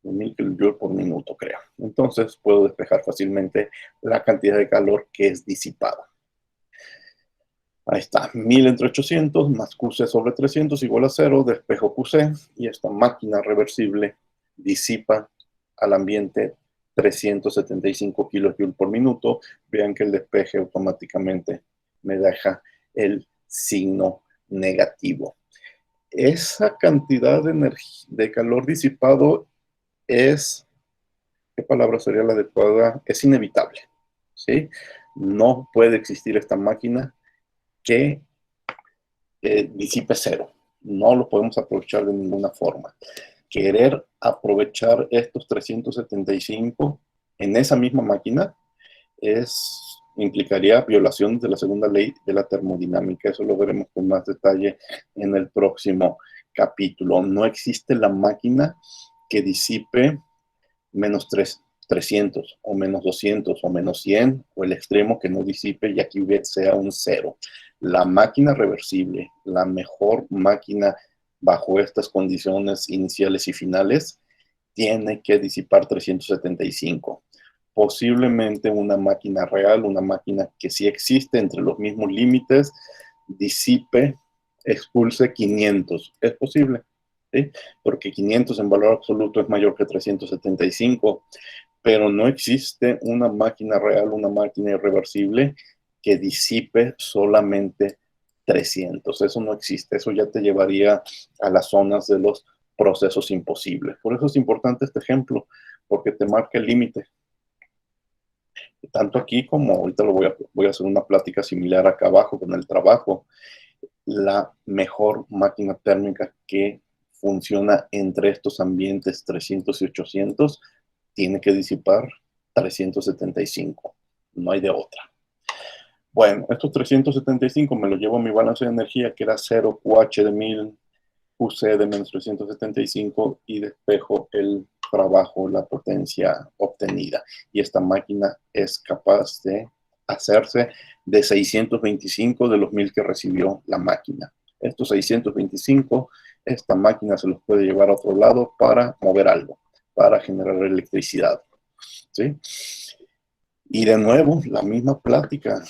[SPEAKER 1] 1000 kilojoules por minuto, creo. Entonces puedo despejar fácilmente la cantidad de calor que es disipada. Ahí está, 1000 entre 800 más QC sobre 300 igual a 0, despejo QC y esta máquina reversible disipa al ambiente 375 kilojoules por minuto. Vean que el despeje automáticamente me deja el signo negativo. Esa cantidad de calor disipado es, ¿qué palabra sería la adecuada? Es inevitable, ¿sí? No puede existir esta máquina que disipe 0. No lo podemos aprovechar de ninguna forma. Querer aprovechar estos 375 en esa misma máquina implicaría violación de la segunda ley de la termodinámica. Eso lo veremos con más detalle en el próximo capítulo. No existe la máquina que disipe menos 300 o menos 200 o menos 100, o el extremo que no disipe y aquí sea un 0. La máquina reversible, la mejor máquina bajo estas condiciones iniciales y finales, tiene que disipar 375. Posiblemente una máquina real, una máquina que sí existe entre los mismos límites, disipe, expulse 500. Es posible, ¿sí? Porque 500 en valor absoluto es mayor que 375, pero no existe una máquina real, una máquina irreversible que disipe solamente 300. Eso no existe. Eso ya te llevaría a las zonas de los procesos imposibles. Por eso es importante este ejemplo, porque te marca el límite. Tanto aquí como ahorita voy a hacer una plática similar acá abajo con el trabajo. La mejor máquina térmica que funciona entre estos ambientes 300 y 800 tiene que disipar 375. No hay de otra. Bueno, estos 375 me lo llevo a mi balance de energía, que era 0 QH de 1000, QC de menos 375, y despejo el trabajo, la potencia obtenida. Y esta máquina es capaz de hacerse de 625 de los 1000 que recibió la máquina. Estos 625, esta máquina se los puede llevar a otro lado para mover algo, para generar electricidad, ¿sí? Y de nuevo, la misma plática.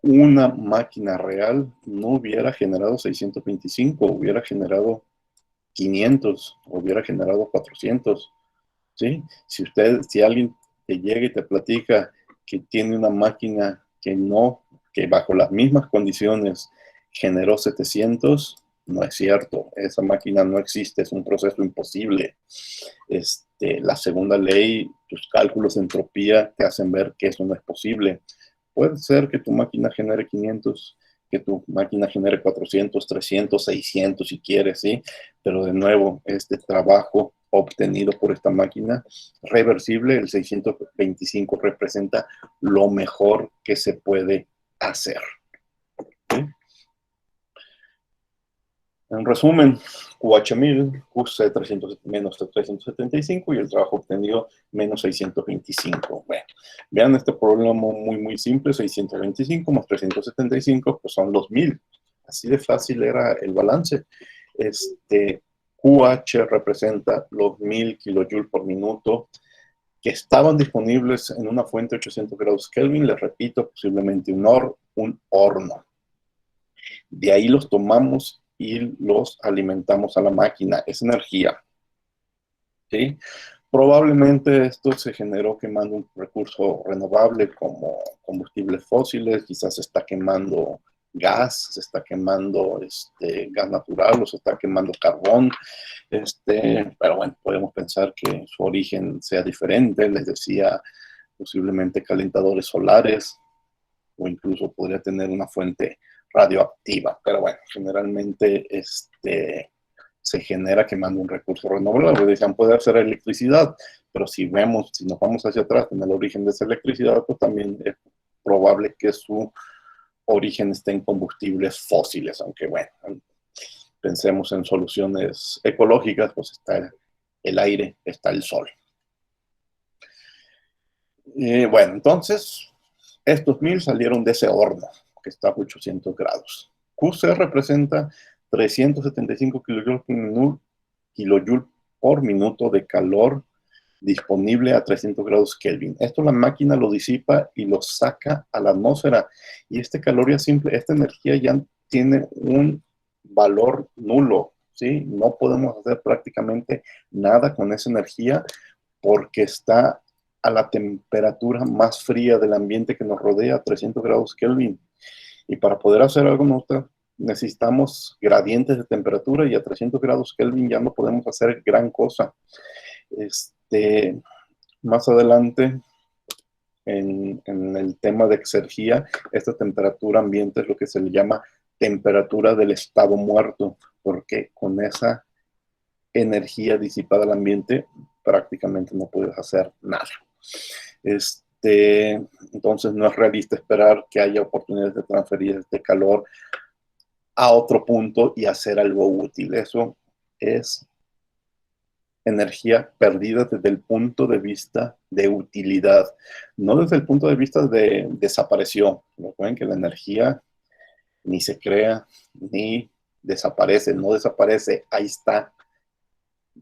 [SPEAKER 1] Una máquina real no hubiera generado 625, hubiera generado 500, hubiera generado 400, ¿sí? Si alguien te llega y te platica que tiene una máquina que bajo las mismas condiciones generó 700, no es cierto. Esa máquina no existe, es un proceso imposible. La segunda ley, tus cálculos de entropía te hacen ver que eso no es posible. Puede ser que tu máquina genere 500, que tu máquina genere 400, 300, 600 si quieres, ¿sí? Pero de nuevo, este trabajo obtenido por esta máquina reversible, el 625, representa lo mejor que se puede hacer, ¿sí? En resumen, QH1000, QC 300, menos 375 y el trabajo obtenido menos 625. Bueno, vean este problema muy simple, 625 más 375, pues son los 1000. Así de fácil era el balance. QH representa los 1000 kilojoules por minuto que estaban disponibles en una fuente 800 grados Kelvin, les repito, posiblemente un horno. De ahí los tomamos y los alimentamos a la máquina. Es energía, ¿sí? Probablemente esto se generó quemando un recurso renovable como combustibles fósiles, quizás se está quemando gas, se está quemando gas natural o se está quemando carbón, pero bueno, podemos pensar que su origen sea diferente, les decía, posiblemente calentadores solares o incluso podría tener una fuente radioactiva, pero bueno, generalmente se genera quemando un recurso renovable. Decían, puede ser electricidad, pero si nos vamos hacia atrás en el origen de esa electricidad, pues también es probable que su origen esté en combustibles fósiles, aunque bueno, pensemos en soluciones ecológicas, pues está el aire, está el sol. Bueno, entonces, estos 1000 salieron de ese horno, que está a 800 grados. QC representa 375 kilojoules por minuto de calor disponible a 300 grados Kelvin. Esto la máquina lo disipa y lo saca a la atmósfera. Y calor ya simple, esta energía ya tiene un valor nulo, ¿sí? No podemos hacer prácticamente nada con esa energía porque está a la temperatura más fría del ambiente que nos rodea, 300 grados Kelvin. Y para poder hacer algo nosotros necesitamos gradientes de temperatura y a 300 grados Kelvin ya no podemos hacer gran cosa. Más adelante, en el tema de exergía, esta temperatura ambiente es lo que se le llama temperatura del estado muerto, porque con esa energía disipada al ambiente prácticamente no puedes hacer nada. Entonces no es realista esperar que haya oportunidades de transferir este calor a otro punto y hacer algo útil. Eso es energía perdida desde el punto de vista de utilidad, no desde el punto de vista de desapareció. Recuerden que la energía ni se crea ni desaparece, no desaparece, ahí está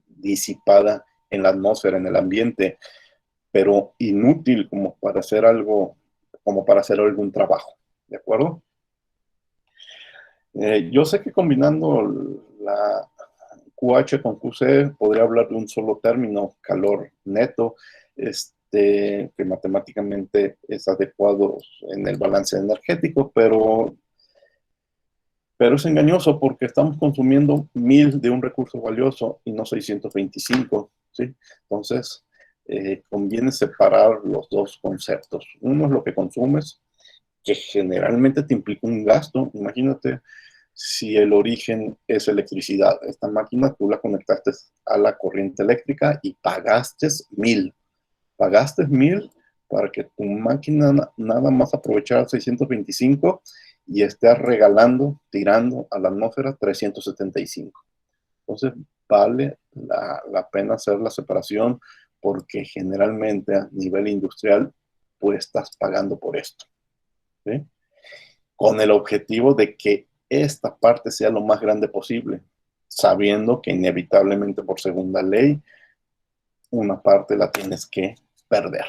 [SPEAKER 1] disipada en la atmósfera, en el ambiente, pero inútil como para hacer algo, como para hacer algún trabajo, ¿de acuerdo? Yo sé que combinando la QH con QC podría hablar de un solo término, calor neto, que matemáticamente es adecuado en el balance energético, pero es engañoso porque estamos consumiendo 1000 de un recurso valioso y no 625, ¿sí? Entonces, conviene separar los dos conceptos. Uno es lo que consumes, que generalmente te implica un gasto. Imagínate si el origen es electricidad. Esta máquina tú la conectaste a la corriente eléctrica y pagaste 1,000. Pagaste 1,000 para que tu máquina nada más aprovechara 625 y esté regalando, tirando a la atmósfera 375. Entonces vale la pena hacer la separación, porque generalmente a nivel industrial tú estás pagando por esto, ¿sí? Con el objetivo de que esta parte sea lo más grande posible, sabiendo que inevitablemente por segunda ley una parte la tienes que perder.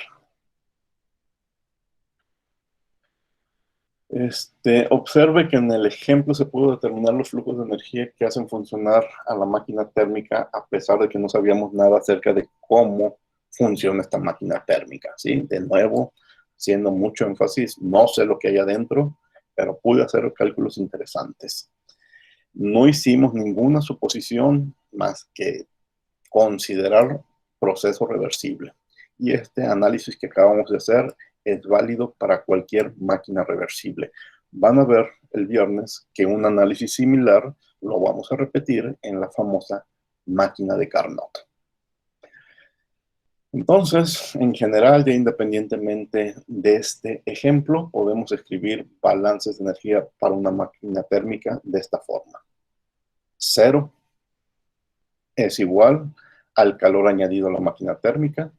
[SPEAKER 1] Observe que en el ejemplo se pudo determinar los flujos de energía que hacen funcionar a la máquina térmica, a pesar de que no sabíamos nada acerca de cómo funciona esta máquina térmica, ¿sí? De nuevo, haciendo mucho énfasis, no sé lo que hay adentro, pero pude hacer cálculos interesantes. No hicimos ninguna suposición más que considerar proceso reversible. Y este análisis que acabamos de hacer es válido para cualquier máquina reversible. Van a ver el viernes que un análisis similar lo vamos a repetir en la famosa máquina de Carnot. Entonces, en general, ya independientemente de este ejemplo, podemos escribir balances de energía para una máquina térmica de esta forma. 0 es igual al calor añadido a la máquina térmica,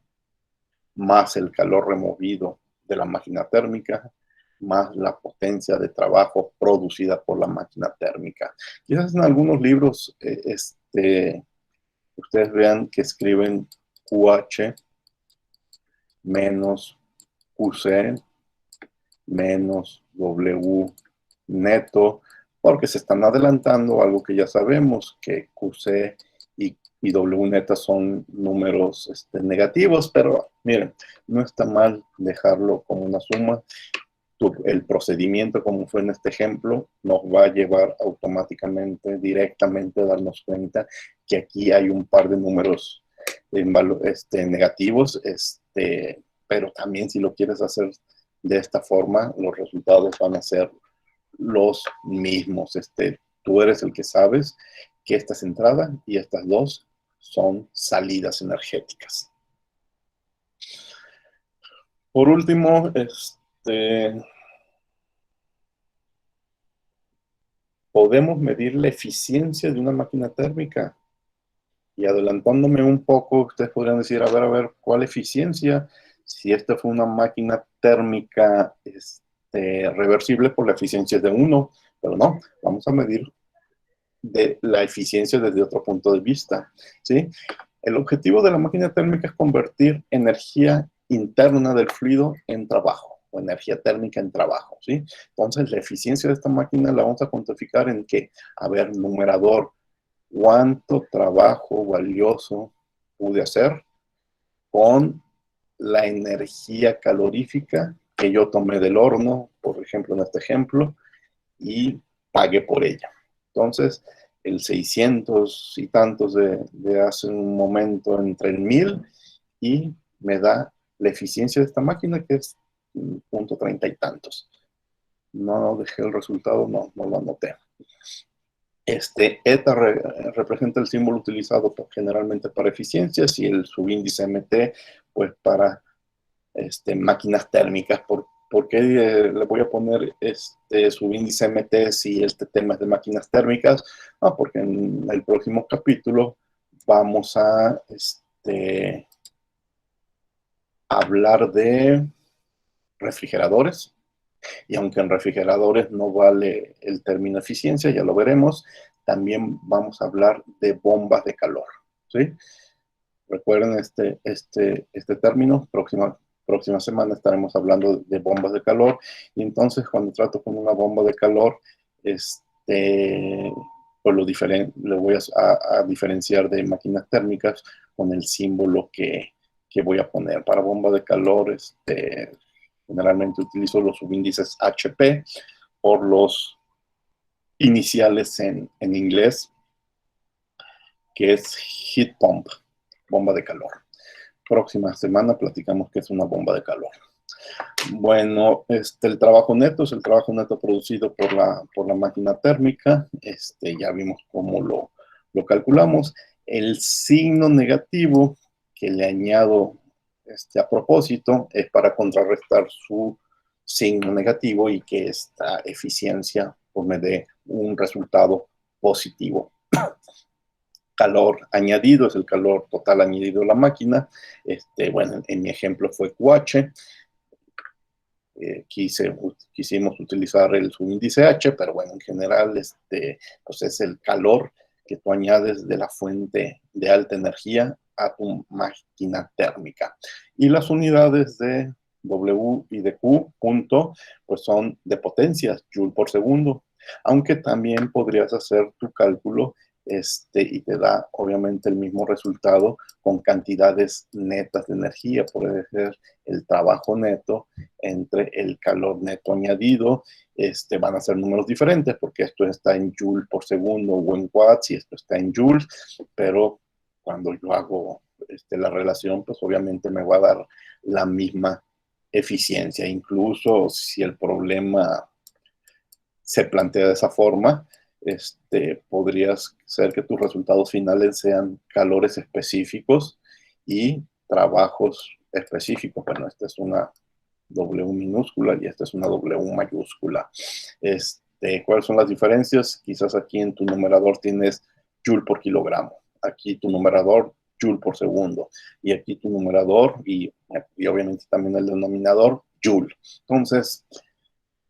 [SPEAKER 1] más el calor removido de la máquina térmica, más la potencia de trabajo producida por la máquina térmica. Quizás en algunos libros ustedes vean que escriben QH menos QC menos W neto, porque se están adelantando algo que ya sabemos, que QC y W neta son números negativos, pero miren, no está mal dejarlo como una suma. El procedimiento, como fue en este ejemplo, nos va a llevar automáticamente, directamente a darnos cuenta que aquí hay un par de números negativos, pero también si lo quieres hacer de esta forma, los resultados van a ser los mismos. Tú eres el que sabes que esta es entrada y estas dos son salidas energéticas. Por último, podemos medir la eficiencia de una máquina térmica. Y adelantándome un poco, ustedes podrían decir, a ver, ¿cuál eficiencia? Si esta fue una máquina térmica reversible, por la eficiencia es de 1, pero no, vamos a medir de la eficiencia desde otro punto de vista, ¿sí? El objetivo de la máquina térmica es convertir energía interna del fluido en trabajo, o energía térmica en trabajo, ¿sí? Entonces, la eficiencia de esta máquina la vamos a cuantificar en que, a ver, numerador, ¿cuánto trabajo valioso pude hacer con la energía calorífica que yo tomé del horno, por ejemplo, en este ejemplo, y pagué por ella? Entonces, el 600 y tantos de hace un momento entre el 1,000 y me da la eficiencia de esta máquina, que es 0.30 y tantos. No dejé el resultado, no lo anoté. Eta representa el símbolo utilizado generalmente para eficiencias, y el subíndice MT, pues para máquinas térmicas. ¿Por qué le voy a poner subíndice MT si este tema es de máquinas térmicas? Porque en el próximo capítulo vamos a hablar de refrigeradores. Y aunque en refrigeradores no vale el término eficiencia, ya lo veremos, también vamos a hablar de bombas de calor, ¿sí? Recuerden este término. Próxima semana estaremos hablando de bombas de calor. Y entonces, cuando trato con una bomba de calor, pues lo voy a diferenciar de máquinas térmicas con el símbolo que voy a poner. Para bomba de calor, generalmente utilizo los subíndices HP por los iniciales en inglés, que es heat pump, bomba de calor. próxima semana platicamos qué es una bomba de calor. Bueno, el trabajo neto es el trabajo neto producido por la máquina térmica. Ya vimos cómo lo calculamos. El signo negativo que le añado a propósito es para contrarrestar su signo negativo y que esta eficiencia pues, me dé un resultado positivo. Calor añadido es el calor total añadido a la máquina. Bueno, en mi ejemplo fue QH. Quisimos utilizar el subíndice H, pero bueno, en general pues es el calor que tú añades de la fuente de alta energía a tu máquina térmica. Y las unidades de W y de Q, punto, pues son de potencias, joule por segundo. Aunque también podrías hacer tu cálculo y te da obviamente el mismo resultado con cantidades netas de energía. Puede ser el trabajo neto entre el calor neto añadido. Van a ser números diferentes porque esto está en joule por segundo o en watts y esto está en joules, pero cuando yo hago la relación, pues obviamente me va a dar la misma eficiencia. Incluso si el problema se plantea de esa forma, podría ser que tus resultados finales sean calores específicos y trabajos específicos. Bueno, esta es una W minúscula y esta es una W mayúscula. ¿Cuáles son las diferencias? Quizás aquí en tu numerador tienes joule por kilogramo. Aquí tu numerador, joule por segundo. Y aquí tu numerador y obviamente también el denominador, joule. Entonces,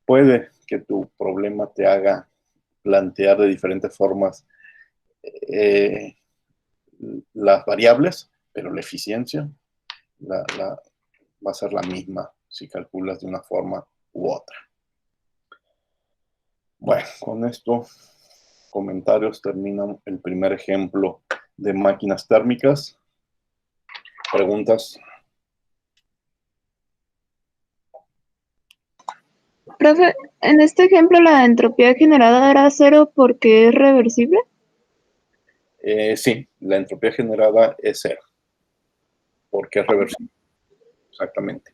[SPEAKER 1] puede que tu problema te haga plantear de diferentes formas las variables, pero la eficiencia va a ser la misma si calculas de una forma u otra. Bueno, con estos comentarios terminan el primer ejemplo de máquinas térmicas. ¿Preguntas?
[SPEAKER 3] Profe, en este ejemplo la entropía generada era cero porque es reversible.
[SPEAKER 1] Sí, la entropía generada es cero, porque es reversible. Exactamente.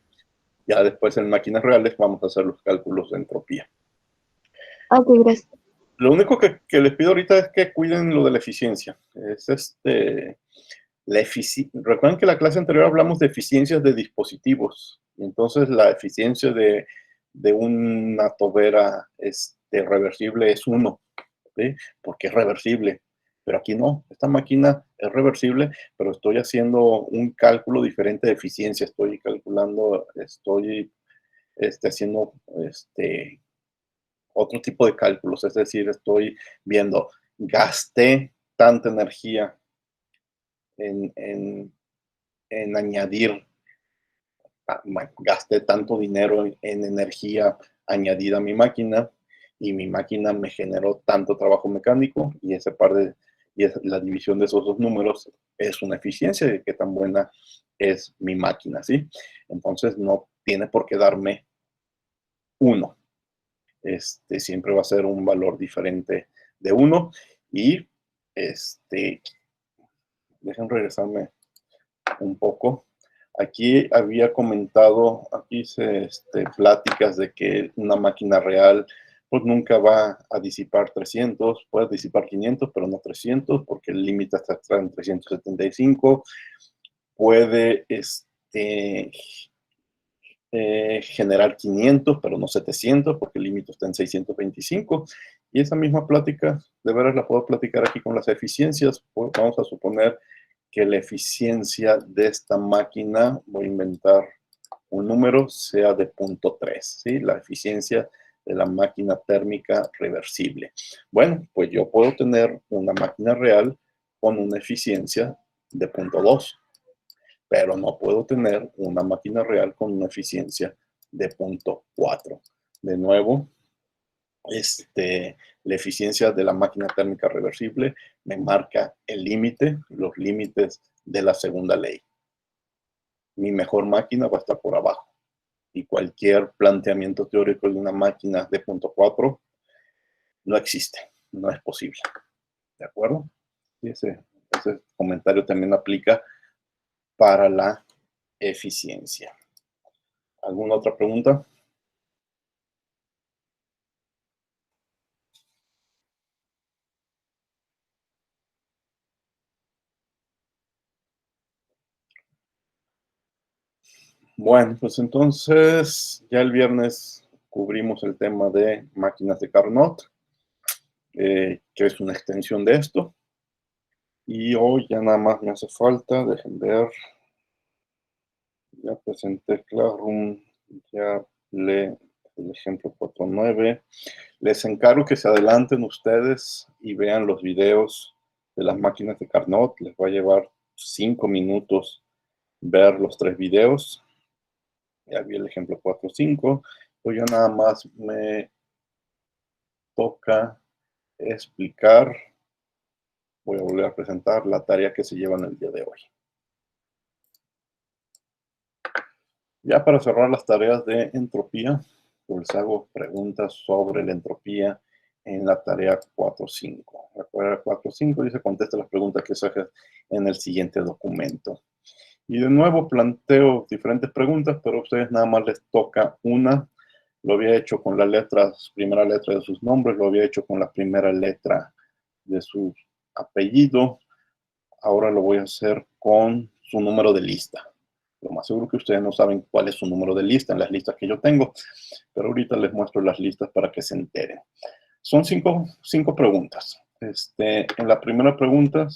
[SPEAKER 1] Ya después en máquinas reales vamos a hacer los cálculos de entropía.
[SPEAKER 3] Ok, gracias.
[SPEAKER 1] Lo único que les pido ahorita es que cuiden lo de la eficiencia. Recuerden que en la clase anterior hablamos de eficiencias de dispositivos. Entonces la eficiencia de una tobera reversible es 1, ¿sí? Porque es reversible. Pero aquí no, esta máquina es reversible, pero estoy haciendo un cálculo diferente de eficiencia. Estoy calculando, haciendo otro tipo de cálculos. Es decir, estoy viendo, gasté tanta energía en añadir, gasté tanto dinero en energía añadida a mi máquina y mi máquina me generó tanto trabajo mecánico y la división de esos dos números es una eficiencia de qué tan buena es mi máquina, ¿sí? Entonces no tiene por qué darme 1. Siempre va a ser un valor diferente de 1 y dejen regresarme un poco. Aquí había comentado, aquí hice pláticas de que una máquina real pues nunca va a disipar 300, puede disipar 500, pero no 300, porque el límite está en 375. Puede generar 500, pero no 700, porque el límite está en 625. Y esa misma plática, de veras la puedo platicar aquí con las eficiencias. Pues vamos a suponer que la eficiencia de esta máquina, voy a inventar un número, sea de 0.3, ¿sí? La eficiencia de la máquina térmica reversible. Bueno, pues yo puedo tener una máquina real con una eficiencia de 0.2, pero no puedo tener una máquina real con una eficiencia de 0.4. De nuevo, la eficiencia de la máquina térmica reversible me marca el límite, los límites de la segunda ley. Mi mejor máquina va a estar por abajo y cualquier planteamiento teórico de una máquina de 0.4 no existe, no es posible. ¿De acuerdo? Y ese comentario también aplica para la eficiencia. ¿Alguna otra pregunta? Bueno, pues entonces ya el viernes cubrimos el tema de máquinas de Carnot, que es una extensión de esto. Y hoy ya nada más me hace falta, dejen ver, ya presenté Classroom, ya le el ejemplo 4.9. Les encargo que se adelanten ustedes y vean los videos de las máquinas de Carnot. Les va a llevar 5 minutos ver los 3 videos. Ya vi el ejemplo 4.5. Pues ya nada más me toca explicar. Voy a volver a presentar la tarea que se lleva en el día de hoy. Ya para cerrar las tareas de entropía, pues les hago preguntas sobre la entropía en la tarea 4.5. La tarea 4.5 dice, contesta las preguntas que se hacen en el siguiente documento. Y de nuevo planteo diferentes preguntas, pero a ustedes nada más les toca una. Lo había hecho con la primera letra de sus nombres, lo había hecho con la primera letra de su apellido. Ahora lo voy a hacer con su número de lista. Lo más seguro que ustedes no saben cuál es su número de lista en las listas que yo tengo, pero ahorita les muestro las listas para que se enteren. Son cinco preguntas. En la primera pregunta,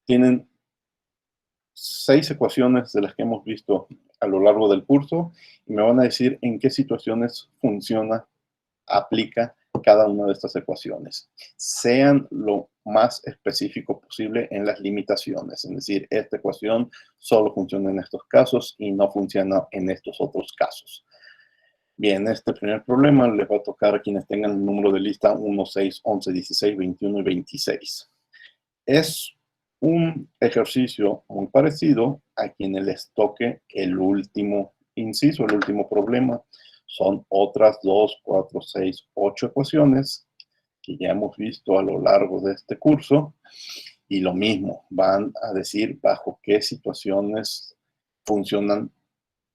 [SPEAKER 1] tienen 6 ecuaciones de las que hemos visto a lo largo del curso y me van a decir en qué situaciones funciona, aplica cada una de estas ecuaciones. Sean lo más específico posible en las limitaciones, es decir, esta ecuación solo funciona en estos casos y no funciona en estos otros casos. Bien, este primer problema les va a tocar a quienes tengan el número de lista 1, 6, 11, 16, 21 y 26. Es un ejercicio muy parecido a quienes les toque el último inciso, el último problema. Son otras 2, 4, 6, 8 ecuaciones que ya hemos visto a lo largo de este curso. Y lo mismo, van a decir bajo qué situaciones funcionan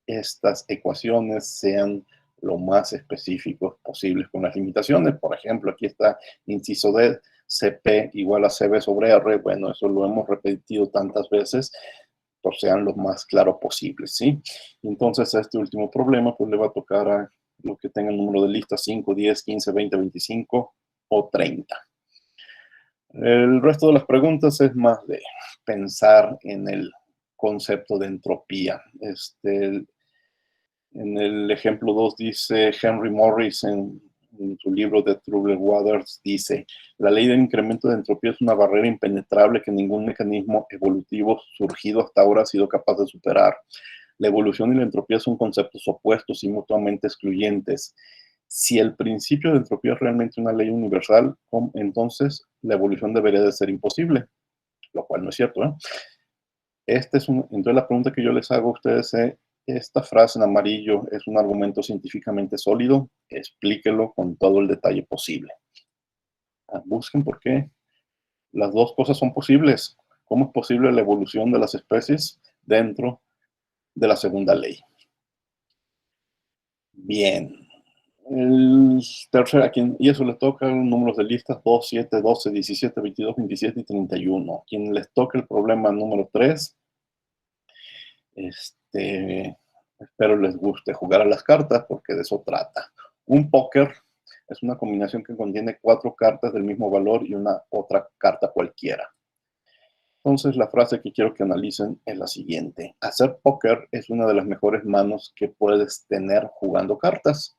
[SPEAKER 1] estas ecuaciones, sean lo más específicos posibles con las limitaciones. Por ejemplo, aquí está inciso D, CP igual a CB sobre R. Bueno, eso lo hemos repetido tantas veces, pues sean lo más claro posible, ¿sí? Entonces, a este último problema, pues le va a tocar a lo que tenga el número de lista 5, 10, 15, 20, 25 o 30. El resto de las preguntas es más de pensar en el concepto de entropía. En el ejemplo 2 dice Henry Morris en su libro de Troubled Waters, dice, la ley del incremento de entropía es una barrera impenetrable que ningún mecanismo evolutivo surgido hasta ahora ha sido capaz de superar. La evolución y la entropía son conceptos opuestos y mutuamente excluyentes. Si el principio de entropía es realmente una ley universal, entonces la evolución debería de ser imposible, lo cual no es cierto, ¿eh? Entonces la pregunta que yo les hago a ustedes es, esta frase en amarillo es un argumento científicamente sólido, explíquelo con todo el detalle posible. Busquen por qué las dos cosas son posibles. ¿Cómo es posible la evolución de las especies dentro de la segunda ley? Bien. El tercer, y eso les toca los números de listas 2, 7, 12, 17, 22, 27 y 31. A quien les toca el problema número 3, espero les guste jugar a las cartas porque de eso trata. Un póker es una combinación que contiene 4 cartas del mismo valor y una otra carta cualquiera. Entonces la frase que quiero que analicen es la siguiente. Hacer póker es una de las mejores manos que puedes tener jugando cartas.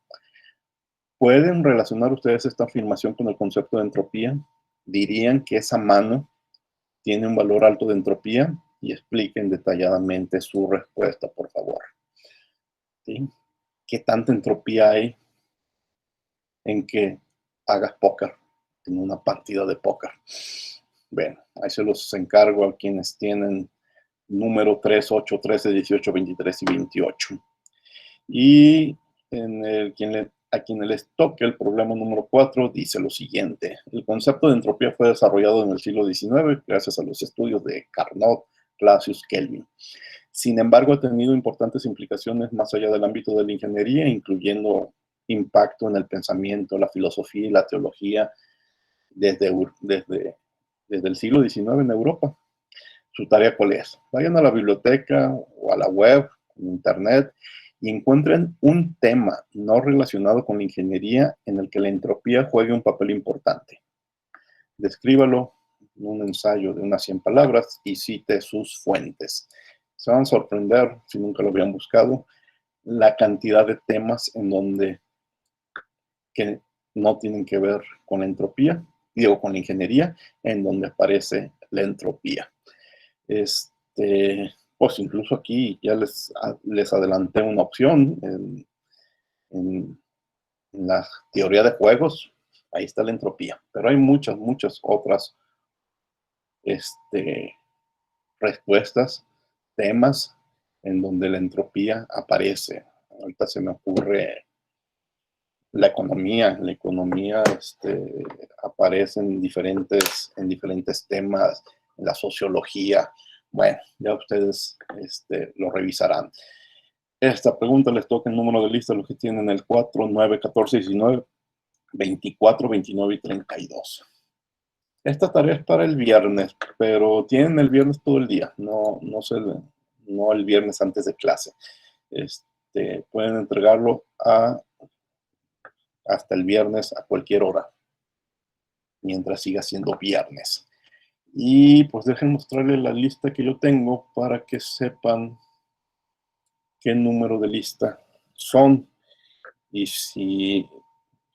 [SPEAKER 1] ¿Pueden relacionar ustedes esta afirmación con el concepto de entropía? ¿Dirían que esa mano tiene un valor alto de entropía? Y expliquen detalladamente su respuesta, por favor. ¿Sí? ¿Qué tanta entropía hay en que hagas póker, en una partida de póker? Bueno, ahí se los encargo a quienes tienen número 3, 8, 13, 18, 23 y 28. Y a quienes les toque el problema número 4, dice lo siguiente. El concepto de entropía fue desarrollado en el siglo XIX gracias a los estudios de Carnot, Clausius Kelvin. Sin embargo, ha tenido importantes implicaciones más allá del ámbito de la ingeniería, incluyendo impacto en el pensamiento, la filosofía y la teología desde el siglo XIX en Europa. ¿Su tarea cuál es? Vayan a la biblioteca o a la web, en internet, y encuentren un tema no relacionado con la ingeniería en el que la entropía juegue un papel importante. Descríbalo en un ensayo de unas 100 palabras y cite sus fuentes. Se van a sorprender, si nunca lo habían buscado, la cantidad de temas en donde que no tienen que ver con la entropía, digo con la ingeniería, en donde aparece la entropía. Pues incluso aquí ya les adelanté una opción en la teoría de juegos, ahí está la entropía, pero hay muchas otras respuestas, temas en donde la entropía aparece. Ahorita se me ocurre la economía aparece en diferentes temas, en la sociología. Bueno, ya ustedes lo revisarán. Esta pregunta les toca el número de lista, los que tienen el 4, 9, 14, 19, 24, 29 y 32. Esta tarea es para el viernes, pero tienen el viernes todo el día, no el viernes antes de clase. Pueden entregarlo hasta el viernes a cualquier hora, mientras siga siendo viernes. Y pues dejen mostrarles la lista que yo tengo para que sepan qué número de lista son. Y si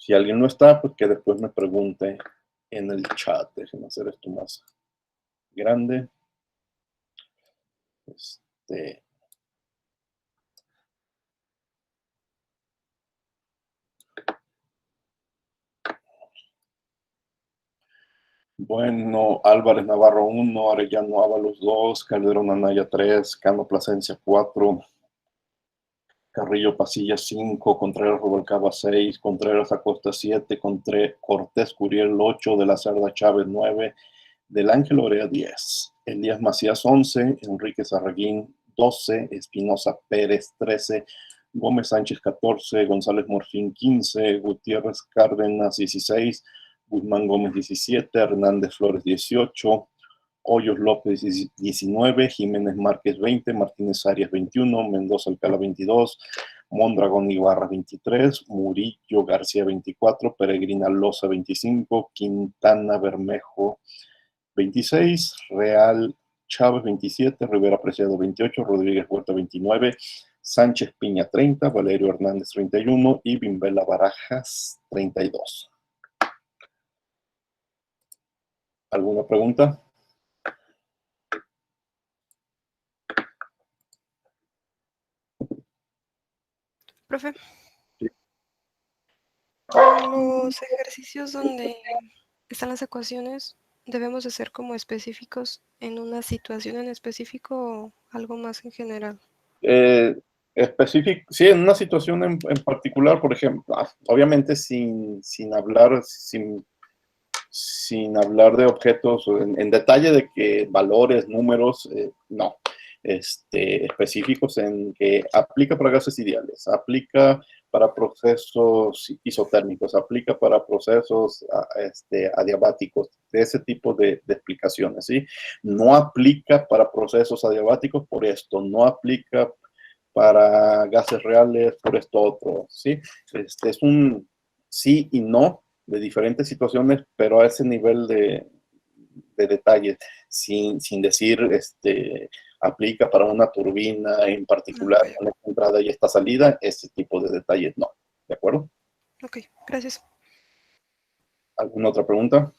[SPEAKER 1] alguien no está, pues que después me pregunte en el chat. Déjenme hacer esto más grande. Bueno, Álvarez Navarro 1, Arellano Ábalos 2, Calderón Anaya 3, Cano Plasencia 4, Carrillo Pasilla 5, Contreras Rubalcaba 6, Contreras Acosta 7, Cortés Curiel 8, de la Cerda Chávez 9, del Ángel Orea 10, Elías Macías 11, Enrique Sarraguín 12, Espinosa Pérez 13, Gómez Sánchez 14, González Morfín 15, Gutiérrez Cárdenas 16, Guzmán Gómez 17, Hernández Flores 18, Hoyos López 19, Jiménez Márquez 20, Martínez Arias 21, Mendoza Alcalá 22, Mondragón Ibarra 23, Murillo García 24, Peregrina Loza 25, Quintana Bermejo 26, Real Chávez 27, Rivera Preciado 28, Rodríguez Huerta 29, Sánchez Piña 30, Valerio Hernández 31 y Bimbela Barajas 32. ¿Alguna pregunta?
[SPEAKER 4] Profe,
[SPEAKER 1] Sí.
[SPEAKER 4] los ejercicios donde están las ecuaciones, ¿debemos de ser como específicos en una situación en específico o algo más en general?
[SPEAKER 1] Sí, en una situación en particular, por ejemplo, obviamente sin hablar de objetos en detalle de que valores, números, no. Específicos en que aplica para gases ideales, aplica para procesos isotérmicos, aplica para procesos adiabáticos, de ese tipo de explicaciones, ¿sí? No aplica para procesos adiabáticos por esto, no aplica para gases reales por esto otro, ¿sí? Es un sí y no de diferentes situaciones, pero a ese nivel de detalle, sin decir, aplica para una turbina en particular,
[SPEAKER 4] Ok.
[SPEAKER 1] con esta entrada y esta salida, ese tipo de detalles no. ¿De acuerdo?
[SPEAKER 4] Ok, gracias.
[SPEAKER 1] ¿Alguna otra pregunta?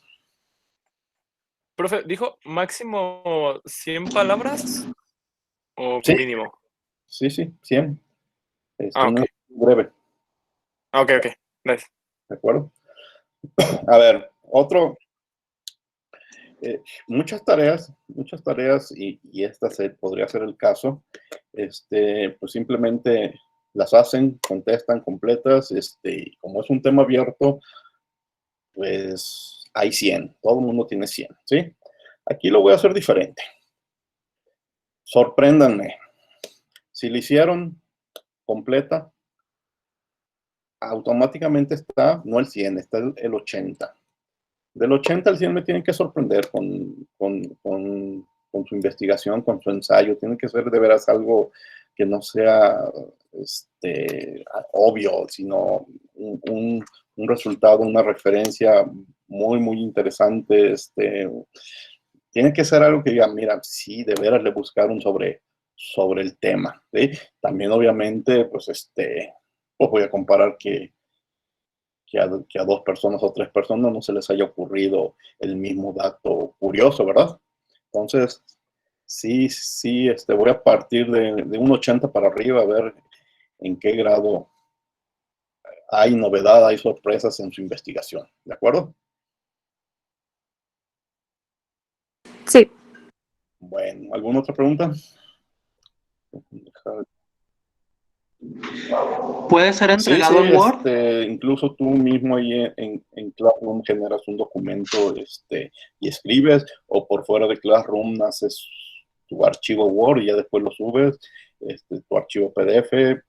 [SPEAKER 5] Profe, ¿dijo máximo 100 palabras o
[SPEAKER 1] Sí.
[SPEAKER 5] mínimo?
[SPEAKER 1] Sí, 100.
[SPEAKER 5] Ok.
[SPEAKER 1] No es breve.
[SPEAKER 5] Ok, gracias.
[SPEAKER 1] ¿De acuerdo? A ver, muchas tareas, y esta podría ser el caso, pues simplemente las hacen, contestan completas, como es un tema abierto, pues hay 100, todo el mundo tiene 100, ¿sí? Aquí lo voy a hacer diferente. sorpréndanme. Si la hicieron completa, automáticamente está, no el 100, está el 80. Del 80 al 100 me tienen que sorprender con su investigación, con su ensayo. Tiene que ser de veras algo que no sea obvio, sino un resultado, una referencia muy, muy interesante. Tiene que ser algo que diga, mira, sí, de veras le buscaron sobre el tema. ¿Sí? También, obviamente, pues voy a comparar que a 2 personas o 3 personas no se les haya ocurrido el mismo dato curioso, ¿verdad? Entonces, sí, voy a partir de un 80 para arriba a ver en qué grado hay novedad, hay sorpresas en su investigación, ¿de acuerdo?
[SPEAKER 3] Sí.
[SPEAKER 1] Bueno, ¿alguna otra pregunta?
[SPEAKER 2] ¿Puede ser
[SPEAKER 1] Sí,
[SPEAKER 2] entregado en Word?
[SPEAKER 1] incluso tú mismo ahí en Classroom generas un documento y escribes, o por fuera de Classroom haces tu archivo Word y ya después lo subes, tu archivo PDF.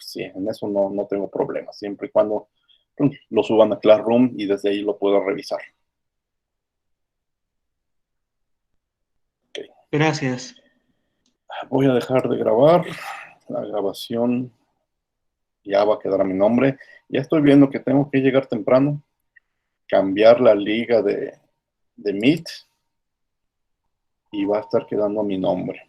[SPEAKER 1] Sí, en eso no tengo problema, siempre y cuando lo suban a Classroom y desde ahí lo puedo revisar. Okay.
[SPEAKER 2] Gracias.
[SPEAKER 1] Voy a dejar de grabar. La grabación ya va a quedar a mi nombre. Ya estoy viendo que tengo que llegar temprano, cambiar la liga de Meet y va a estar quedando a mi nombre.